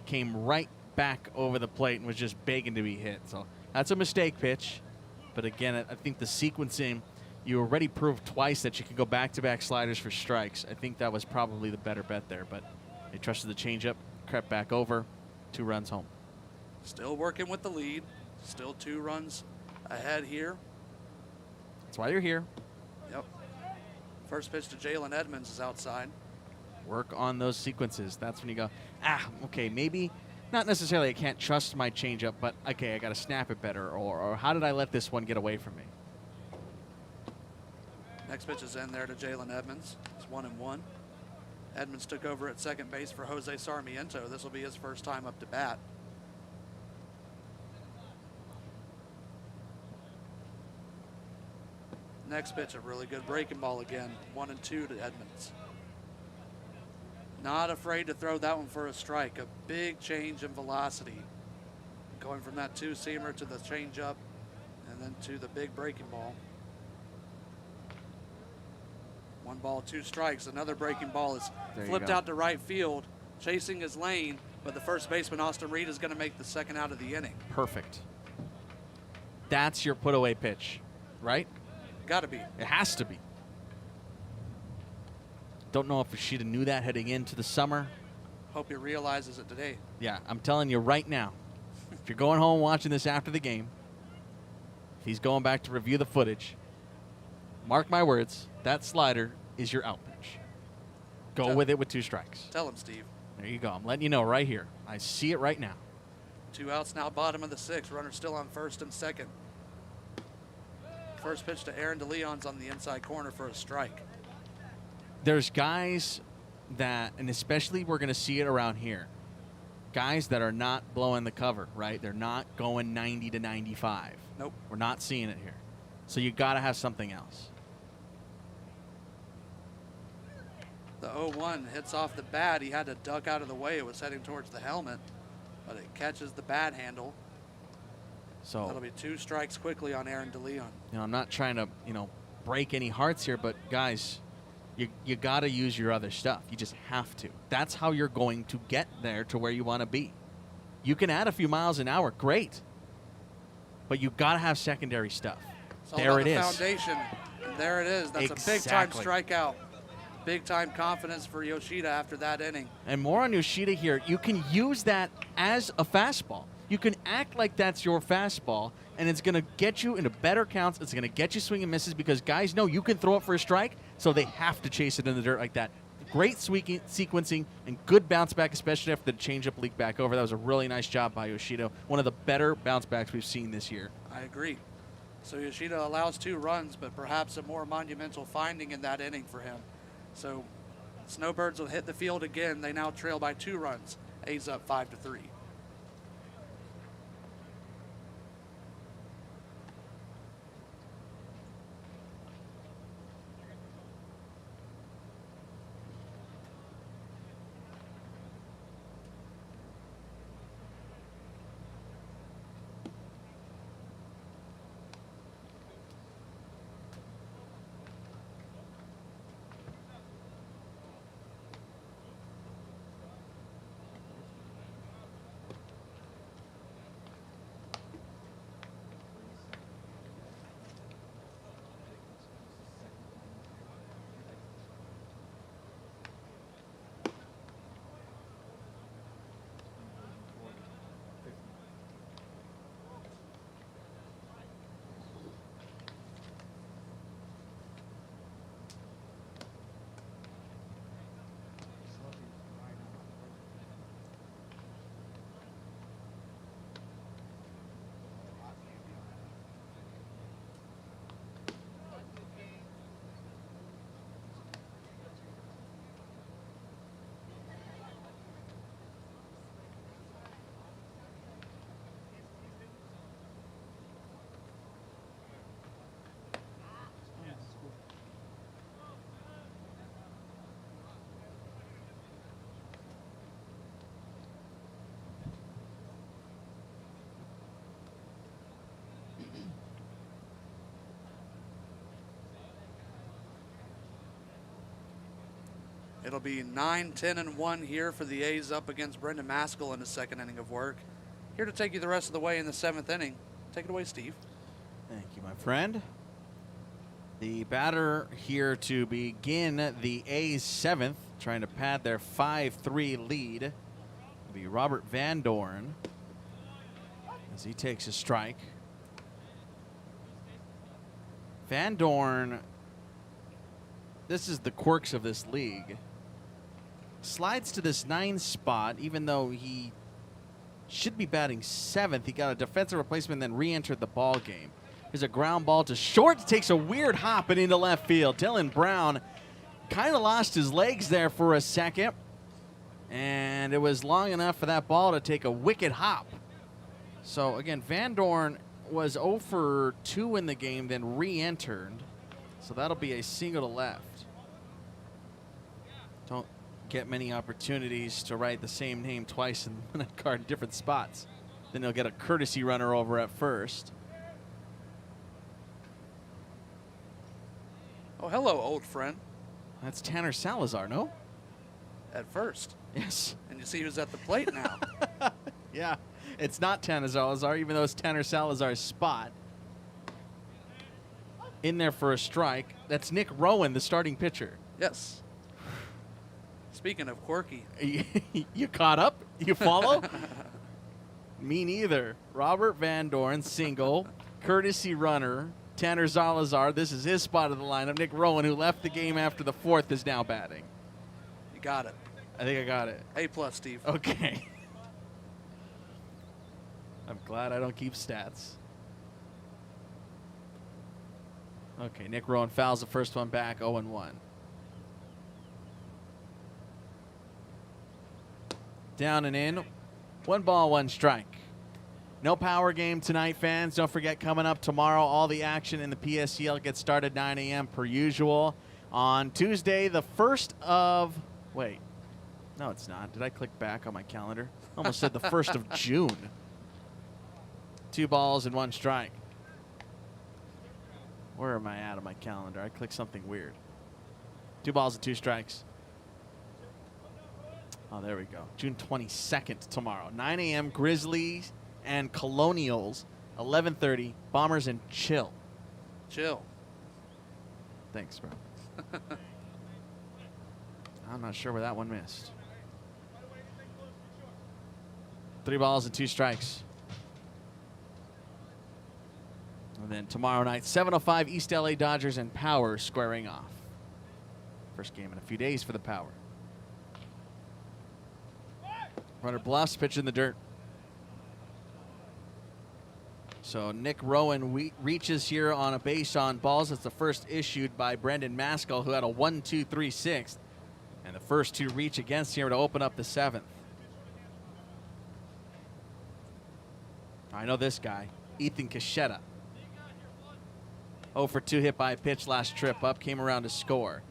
came right back over the plate and was just begging to be hit. So that's a mistake pitch. But again, I think the sequencing, you already proved twice that you could go back-to-back sliders for strikes. I think that was probably the better bet there, but they trusted the changeup, crept back over, 2 runs home. Still working with the lead. Still 2 runs ahead here. That's why you're here. Yep. First pitch to Jalen Edmonds is outside. Work on those sequences. That's when you go, okay, maybe not necessarily I can't trust my changeup, but okay, I got to snap it better, or how did I let this one get away from me? Next pitch is in there to Jalen Edmonds. It's 1-1. Edmonds took over at second base for Jose Sarmiento. This will be his first time up to bat. Next pitch, a really good breaking ball again. 1-2 to Edmonds. Not afraid to throw that one for a strike. A big change in velocity. Going from that 2-seamer to the changeup and then to the big breaking ball. 1 ball, 2 strikes. Another breaking ball is flipped out to right field, chasing his lane, but the first baseman, Austin Reed, is going to make the 2nd out of the inning. Perfect. That's your put-away pitch, right? Got to be. It has to be. Don't know if Yoshida knew that heading into the summer. Hope he realizes it today. Yeah, I'm telling you right now, if you're going home watching this after the game, if he's going back to review the footage, mark my words, that slider is your out pitch. Go with it with 2 strikes. Tell him, Steve. There you go. I'm letting you know right here. I see it right now. 2 outs now, bottom of the 6th. Runner still on 1st and 2nd. First pitch to Aaron DeLeon's on the inside corner for a strike. There's guys that, and especially we're going to see it around here, guys that are not blowing the cover, right? They're not going 90 to 95. Nope. We're not seeing it here. So you got to have something else. The 0-1 hits off the bat. He had to duck out of the way. It was heading towards the helmet, but it catches the bat handle. So that'll be 2 strikes quickly on Aaron DeLeon. You know, I'm not trying to, break any hearts here, but guys, you got to use your other stuff. You just have to. That's how you're going to get there to where you want to be. You can add a few miles an hour, great, but you got to have secondary stuff. There it is. Foundation. And there it is. That's a big-time strikeout. Big-time confidence for Yoshida after that inning. And more on Yoshida here. You can use that as a fastball. You can act like that's your fastball, and it's going to get you into better counts. It's going to get you swinging misses because guys know you can throw it for a strike, so they have to chase it in the dirt like that. Great sequencing and good bounce back, especially after the changeup leaked back over. That was a really nice job by Yoshida. One of the better bounce backs we've seen this year. I agree. So Yoshida allows 2 runs, but perhaps a more monumental finding in that inning for him. So Snowbirds will hit the field again. They now trail by 2 runs. A's up 5-3. It'll be 9, 10, and 1 here for the A's up against Brendan Maskell in the second inning of work. Here to take you the rest of the way in the 7th inning. Take it away, Steve. Thank you, my friend. The batter here to begin the A's 7th, trying to pad their 5-3 lead, will be Robert Van Dorn as he takes a strike. Van Dorn, this is the quirks of this league. Slides to this 9 spot, even though he should be batting 7th. He got a defensive replacement, then re-entered the ball game. There's a ground ball to short. Takes a weird hop and into left field. Dylan Brown kind of lost his legs there for a second, and it was long enough for that ball to take a wicked hop. So again, Van Dorn was 0 for 2 in the game, then re-entered. So that'll be a single to left. Don't get many opportunities to write the same name twice in a card in different spots. Then he'll get a courtesy runner over at first. Oh, hello, old friend. That's Tanner Salazar, no? At first. Yes. And you see who's at the plate now. Yeah, it's not Tanner Salazar, even though it's Tanner Salazar's spot. In there for a strike. That's Nick Rowan, the starting pitcher. Yes. Speaking of quirky. You caught up? You follow? Me neither. Robert Van Dorn, single. Courtesy runner. Tanner Salazar, this is his spot of the lineup. Nick Rowan, who left the game after the 4th, is now batting. You got it. I think I got it. A+, Steve. Okay. I'm glad I don't keep stats. Okay, Nick Rowan fouls the first one back, 0-1. Down and in. 1 ball, 1 strike. No power game tonight, fans. Don't forget, coming up tomorrow, all the action in the PSCL gets started 9 a.m. per usual. On Tuesday, the 1st of... Wait. No, it's not. Did I click back on my calendar? Almost said the 1st of June. 2 balls and 1 strike. Where am I at on my calendar? I clicked something weird. 2 balls and 2 strikes. Oh, there we go. June 22nd tomorrow. 9 a.m. Grizzlies and Colonials. 11:30 Bombers and Chill. Chill. Thanks, bro. I'm not sure where that one missed. 3 balls and 2 strikes. And then tomorrow night, 7:05 East LA Dodgers and Power squaring off. First game in a few days for the Power. Runner bluffs, pitch in the dirt. So Nick Rowan reaches here on a base on balls. It's the first issued by Brendan Maskell, who had a 1-2-3 6th. And the first 2 reach against here to open up the 7th. I know this guy, Ethan Coachella. 0 for 2 hit by a pitch last trip up, came around to score.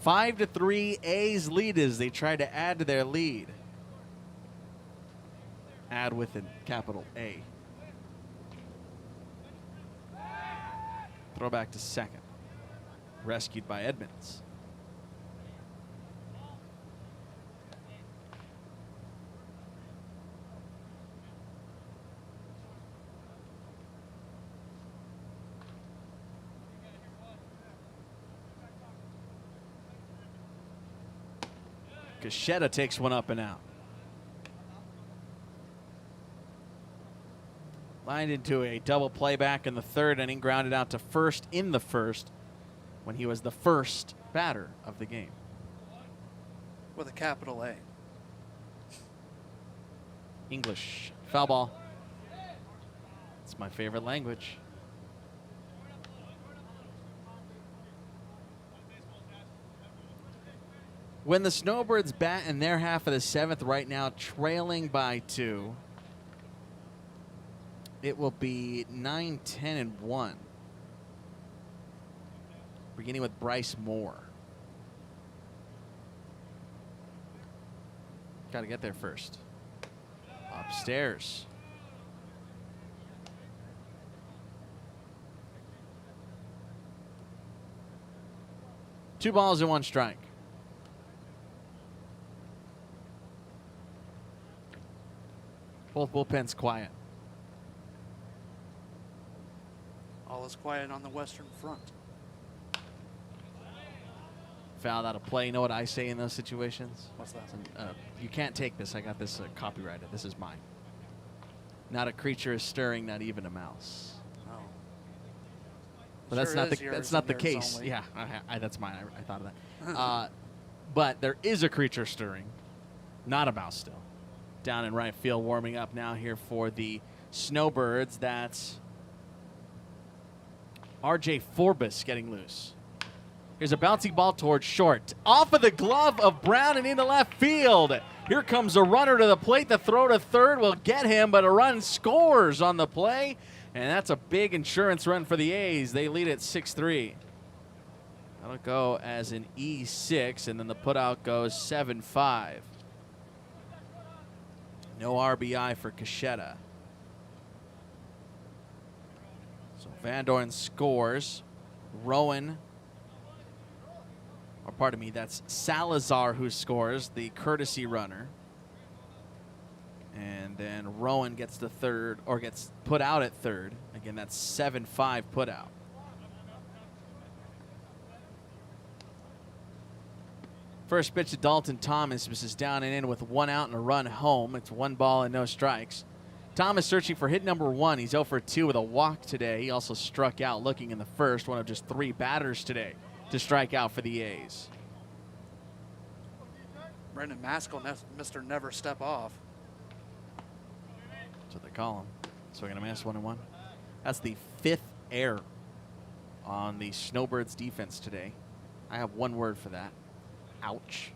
5-3 A's lead as they try to add to their lead. Add with a capital A. Throw back to second. Rescued by Edmonds. Coachella takes one up and out. Lined into a double play back in the 3rd inning, grounded out to first in the 1st when he was the first batter of the game. With a capital A. English. Foul ball. It's my favorite language. When the Snowbirds bat in their half of the 7th right now, trailing by 2, it will be 9, 10, and 1. Beginning with Bryce Moore. Got to get there first. Upstairs. Two balls and 1 strike. Both bullpens quiet. All is quiet on the Western Front. Foul out of play. You know what I say in those situations? What's that? You can't take this. I got this copyrighted. This is mine. Not a creature is stirring, not even a mouse. Oh. But Sure that's not the yours case. only. Yeah, that's mine. I thought of that. But there is a creature stirring, not a mouse still. Down in right field, warming up now here for the Snowbirds. That's R.J. Forbes getting loose. Here's a bouncy ball towards short. Off of the glove of Brown and into left field. Here comes a runner to the plate. The throw to third will get him, but a run scores on the play. And that's a big insurance run for the A's. They lead at 6-3. That'll go as an E6, and then the putout goes 7-5. No RBI for Coachella. So Van Dorn scores. Rowan, or pardon me, that's Salazar who scores, the courtesy runner. And then Rowan gets the third, or gets put out at third. Again, that's 7-5 put out. First pitch to Dalton Thomas. This is down and in with 1 out and a run home. It's 1 ball and no strikes. Thomas searching for hit number 1. He's 0 for 2 with a walk today. He also struck out looking in the first, one of just 3 batters today to strike out for the A's. Brendan Maskell, Mr. Never Step Off. That's what they call him. Swing and a miss, 1-1. That's the 5th error on the Snowbirds defense today. I have one word for that. Ouch.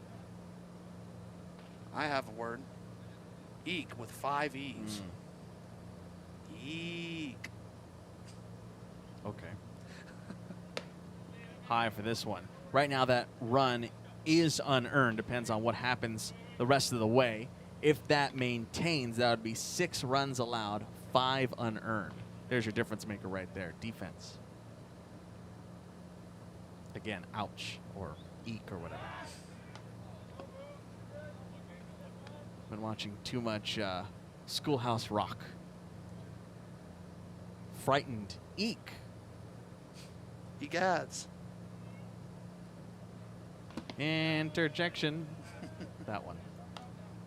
I have a word. Eek with 5 E's. Eek. Okay. High for this one. Right now that run is unearned. Depends on what happens the rest of the way. If that maintains, that would be 6 runs allowed, 5 unearned. There's your difference maker right there. Defense. Again, ouch or eek or whatever. Been watching too much Schoolhouse Rock. Frightened. Eek. Egads. Interjection. That one.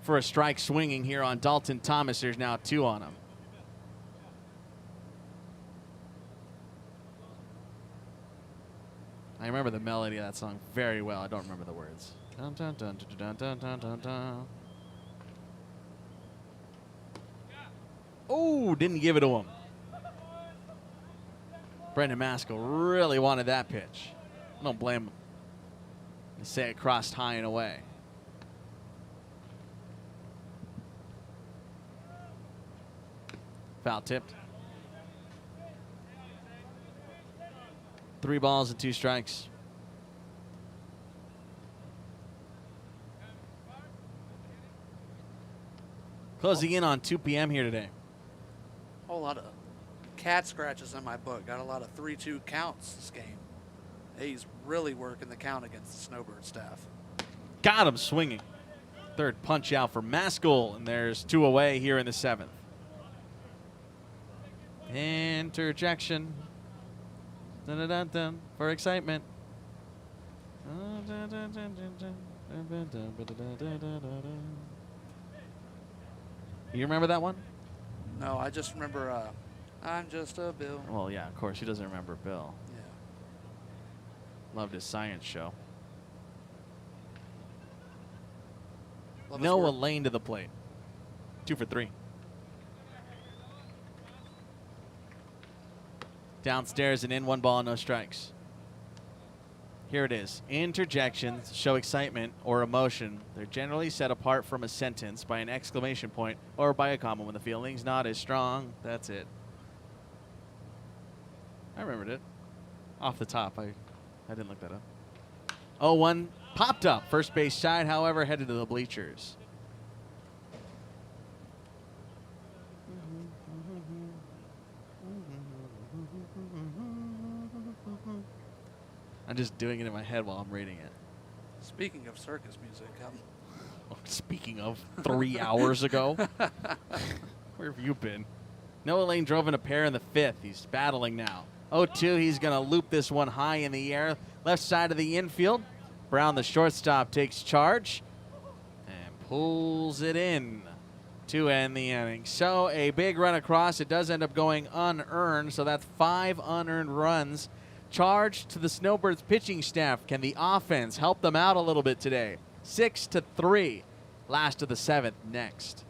For a strike swinging here on Dalton Thomas. There's now 2 on him. I remember the melody of that song very well. I don't remember the words. Dun, dun, dun, dun, dun, dun, dun, dun. Oh, didn't give it to him. Brendan Maskell really wanted that pitch. I don't blame him. They say it crossed high and away. Foul tipped. 3 balls and 2 strikes. Closing in on 2 p.m. here today. Whole lot of cat scratches in my book. Got a lot of 3-2 counts this game. A's really working the count against the Snowbird staff. Got him swinging. Third punch out for Maskell, and there's 2 away here in the 7th. Interjection. Dun, dun, dun, dun, for excitement. You remember that one? No, I just remember I'm just a Bill. Well, yeah, of course. Who doesn't remember Bill? Yeah. Loved his science show. Love his Noah work. Lane to the plate. 2 for 3. Downstairs and in, 1 ball, no strikes. Here it is. Interjections show excitement or emotion. They're generally set apart from a sentence by an exclamation point or by a comma when the feeling's not as strong. That's it. I remembered it. Off the top. I didn't look that up. 0-1 popped up. First base side, however, headed to the bleachers. I'm just doing it in my head while I'm reading it. Speaking of circus music, Speaking of 3 hours ago. Where have you been? Noah Lane drove in a pair in the 5th. He's battling now. 0-2. He's going to loop this one high in the air. Left side of the infield. Brown, the shortstop, takes charge and pulls it in to end the inning. So a big run across. It does end up going unearned. So that's 5 unearned runs charged to the Snowbirds pitching staff. Can the offense help them out a little bit today? 6-3. Last of the 7th next.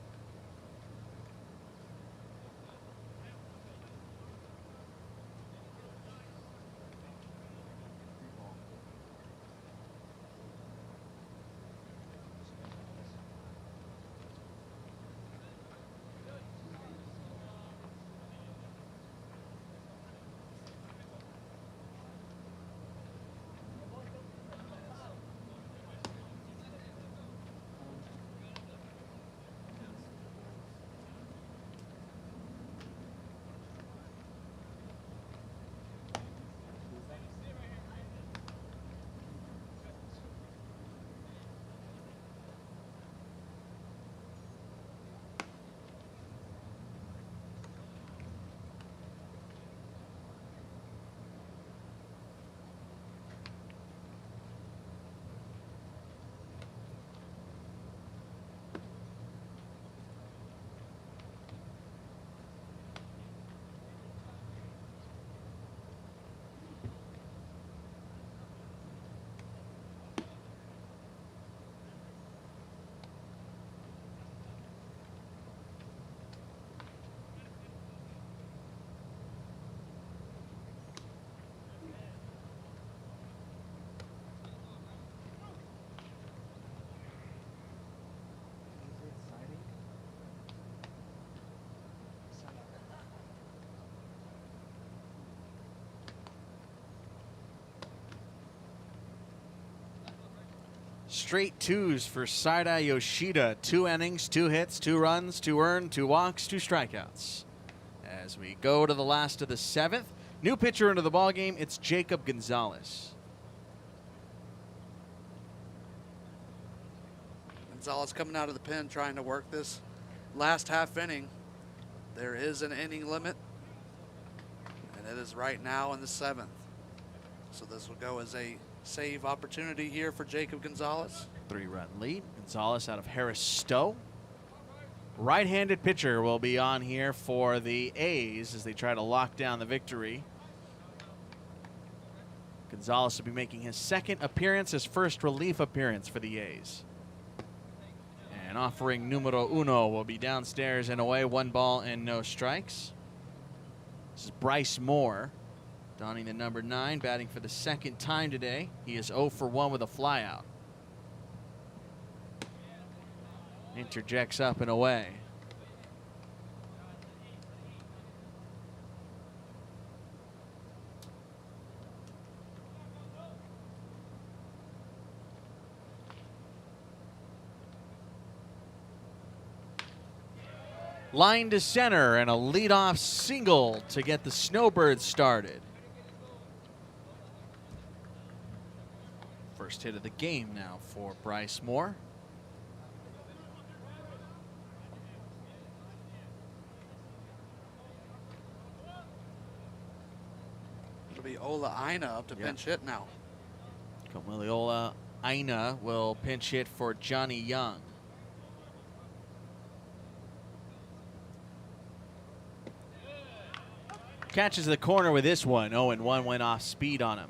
Straight 2s for Saida Yoshida. 2 innings, 2 hits, 2 runs, 2 earned, 2 walks, 2 strikeouts. As we go to the last of the 7th, new pitcher into the ballgame, it's Jacob Gonzalez. Gonzalez coming out of the pen trying to work this last half inning. There is an inning limit, and it is right now in the 7th. So this will go as a save opportunity here for Jacob Gonzalez. 3-run lead. Gonzalez out of Harris Stowe. Right-handed pitcher will be on here for the A's as they try to lock down the victory. Gonzalez will be making his 2nd appearance, his 1st relief appearance for the A's. And offering numero uno will be downstairs and away. 1 ball and no strikes. This is Bryce Moore, donning the number 9, batting for the 2nd time today. He is 0 for 1 with a flyout. Interjects up and away. Line to center and a leadoff single to get the Snowbirds started. First hit of the game now for Bryce Moore. It'll be Ola Aina up to pinch hit now. Kamiliola Aina will pinch hit for Johnny Young. Catches the corner with this one. 0-1 went off speed on him.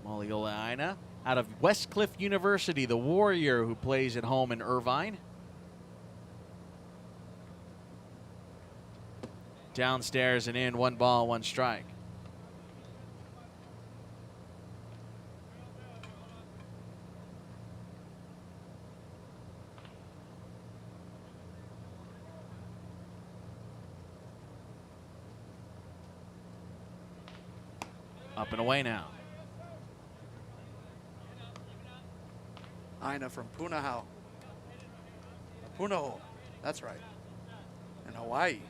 Kamiliola Aina out of Westcliff University, the Warrior who plays at home in Irvine. Downstairs and in, 1 ball, 1 strike. Up and away now. Aina from Punahou. Punahou, that's right. In Hawaii.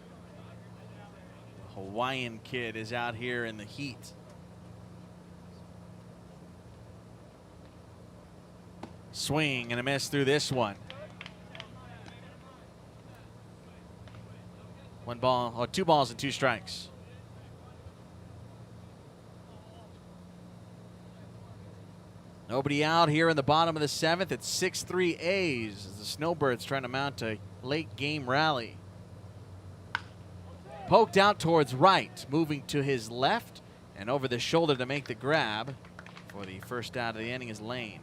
Hawaiian kid is out here in the heat. Swing and a miss through this one. 2 balls and 2 strikes. Nobody out here in the bottom of the 7th. It's 6-3 A's as the Snowbirds trying to mount a late game rally. Poked out towards right, moving to his left and over the shoulder to make the grab for the first out of the inning is Lane.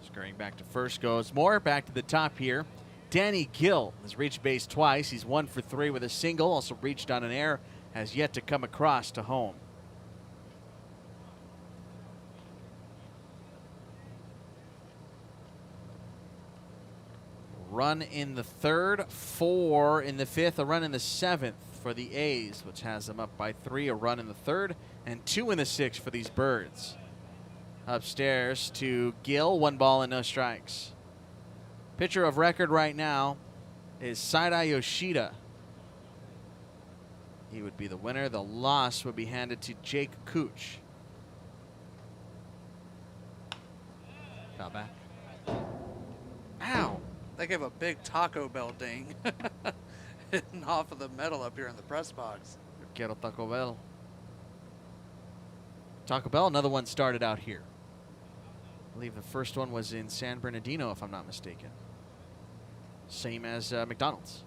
Scurrying back to first goes Moore. Back to the top here. Danny Gill has reached base twice. He's 1 for 3 with a single. Also reached on an error. Has yet to come across to home. Run in the 3rd, 4 in the 5th, a run in the 7th for the A's, which has them up by 3, a run in the 3rd, and 2 in the 6th for these Birds. Upstairs to Gill, 1 ball and no strikes. Pitcher of record right now is Saida Yoshida. He would be the winner. The loss would be handed to Jake Cooch. Foul back. Ow! They gave a big Taco Bell ding hitting off of the metal up here in the press box. Quiero Taco Bell. Taco Bell, another one started out here. I believe the first one was in San Bernardino, if I'm not mistaken. Same as McDonald's.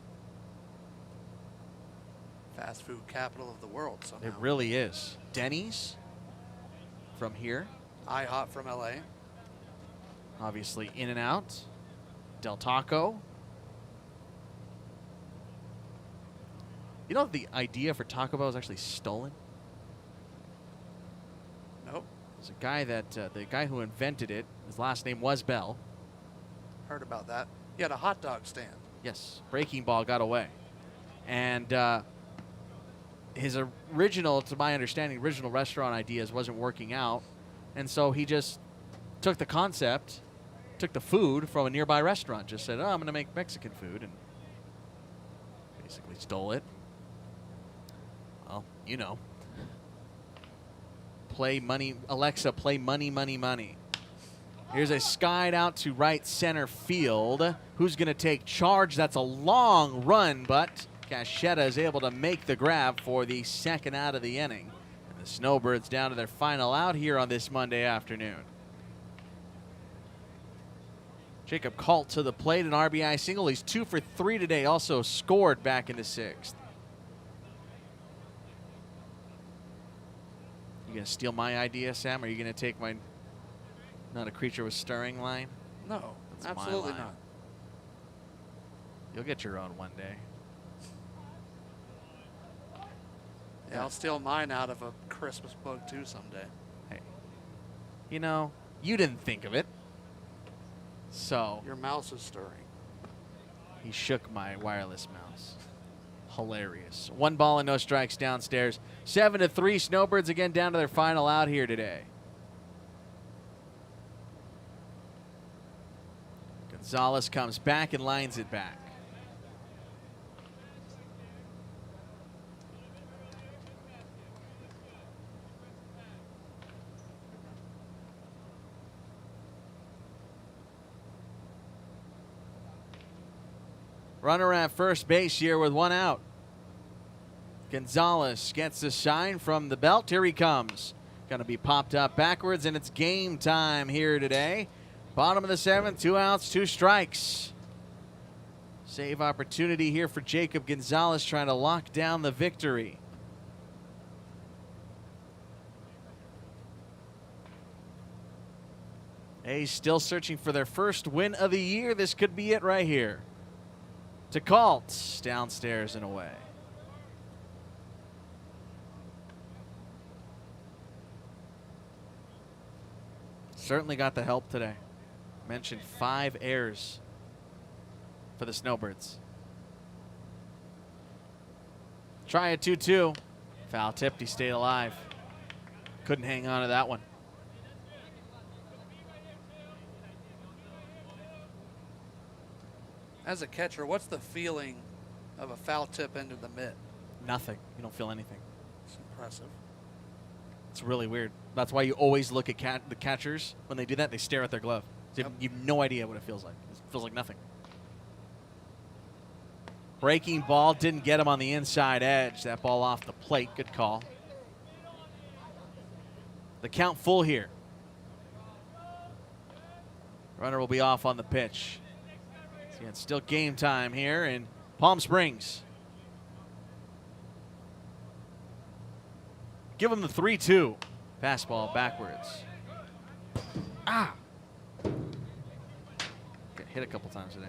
Fast food capital of the world somehow. It really is. Denny's from here. IHOP from LA. Obviously In-N-Out. Del Taco. You know the idea for Taco Bell was actually stolen? Nope. There's a guy that, the guy who invented it, his last name was Bell. Heard about that. He had a hot dog stand. Yes, Breaking Ball got away. And his original, to my understanding, original restaurant ideas wasn't working out. And so he just took the concept, took the food from a nearby restaurant, just said, oh, I'm going to make Mexican food, and basically stole it. Well, you know. Play money, Alexa, play money, money, money. Here's a skide out to right center field. Who's going to take charge? That's a long run, but Cachetta is able to make the grab for the second out of the inning. And the Snowbirds down to their final out here on this Monday afternoon. Jacob Colt to the plate, an RBI single. He's 2 for 3 today, also scored back in the 6th. You going to steal my idea, Sam? Or are you going to take my not a creature with stirring line? No, That's absolutely my line. not. You'll get your own one day. Yeah, I'll steal mine out of a Christmas book too someday. Hey, you know, you didn't think of it. So Your mouse is stirring. he shook my wireless mouse. Hilarious. 1 ball and no strikes downstairs. 7-3 Snowbirds again down to their final out here today. Gonzalez comes back and lines it back. Runner at first base here with 1 out. Gonzalez gets the sign from the belt. Here he comes. Going to be popped up backwards, and it's game time here today. Bottom of the 7th, 2 outs, 2 strikes. Save opportunity here for Jacob Gonzalez trying to lock down the victory. A's still searching for their first win of the year. This could be it right here. To Colt, downstairs and away. Certainly got the help today. Mentioned 5 errors for the Snowbirds. Try a 2-2. Foul tipped, he stayed alive. Couldn't hang on to that one. As a catcher, what's the feeling of a foul tip into the mitt? Nothing. You don't feel anything. It's impressive. It's really weird. That's why you always look at the catchers. When they do that, they stare at their glove. So Yep. you have no idea what it feels like. It feels like nothing. Breaking ball didn't get him on the inside edge. That ball off the plate. Good call. The count full here. Runner will be off on the pitch. See, it's still game time here in Palm Springs. Give him the 3-2. Fastball backwards. Ah! Got hit a couple times today.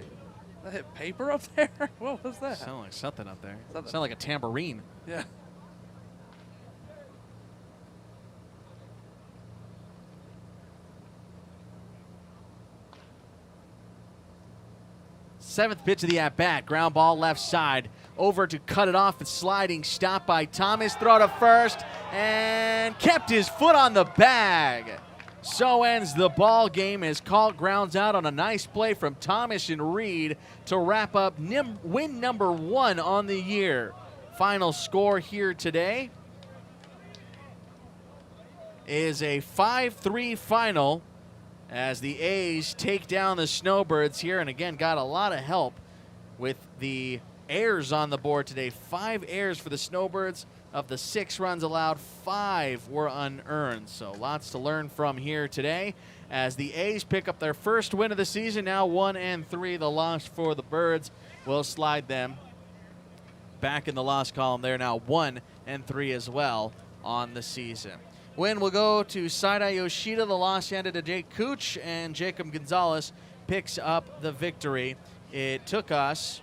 That hit paper up there? What was that? Sounded like something up there. Sounded like a tambourine. Yeah. Seventh pitch of the at-bat. Ground ball left side. Over to cut it off. The sliding stop by Thomas. Throw to first. And kept his foot on the bag. So ends the ball game as Colt grounds out on a nice play from Thomas and Reed to wrap up win number 1 on the year. Final score here today is a 5-3 final as the A's take down the Snowbirds here, and again got a lot of help with the errors on the board today. 5 errors for the Snowbirds. Of the 6 runs allowed, 5 were unearned. So lots to learn from here today as the A's pick up their first win of the season. Now 1-3. The loss for the Birds will slide them back in the loss column. They're now 1-3 as well on the season. Win will go to Saida Yoshida. The loss handed to Jake Cooch, and Jacob Gonzalez picks up the victory. It took us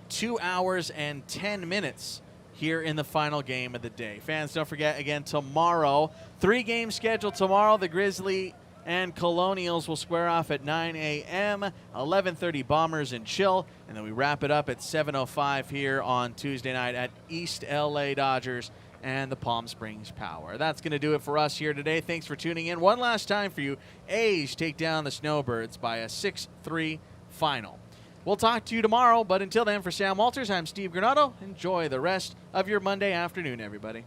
2 hours and 10 minutes here in the final game of the day. Fans, don't forget, again, tomorrow, 3-game schedule tomorrow. The Grizzly and Colonials will square off at 9 a.m., 11:30 Bombers and Chill, and then we wrap it up at 7:05 here on Tuesday night at East LA Dodgers and the Palm Springs Power. That's going to do it for us here today. Thanks for tuning in. One last time for you. A's take down the Snowbirds by a 6-3 final. We'll talk to you tomorrow, but until then, for Sam Walters, I'm Steve Granado. Enjoy the rest of your Monday afternoon, everybody.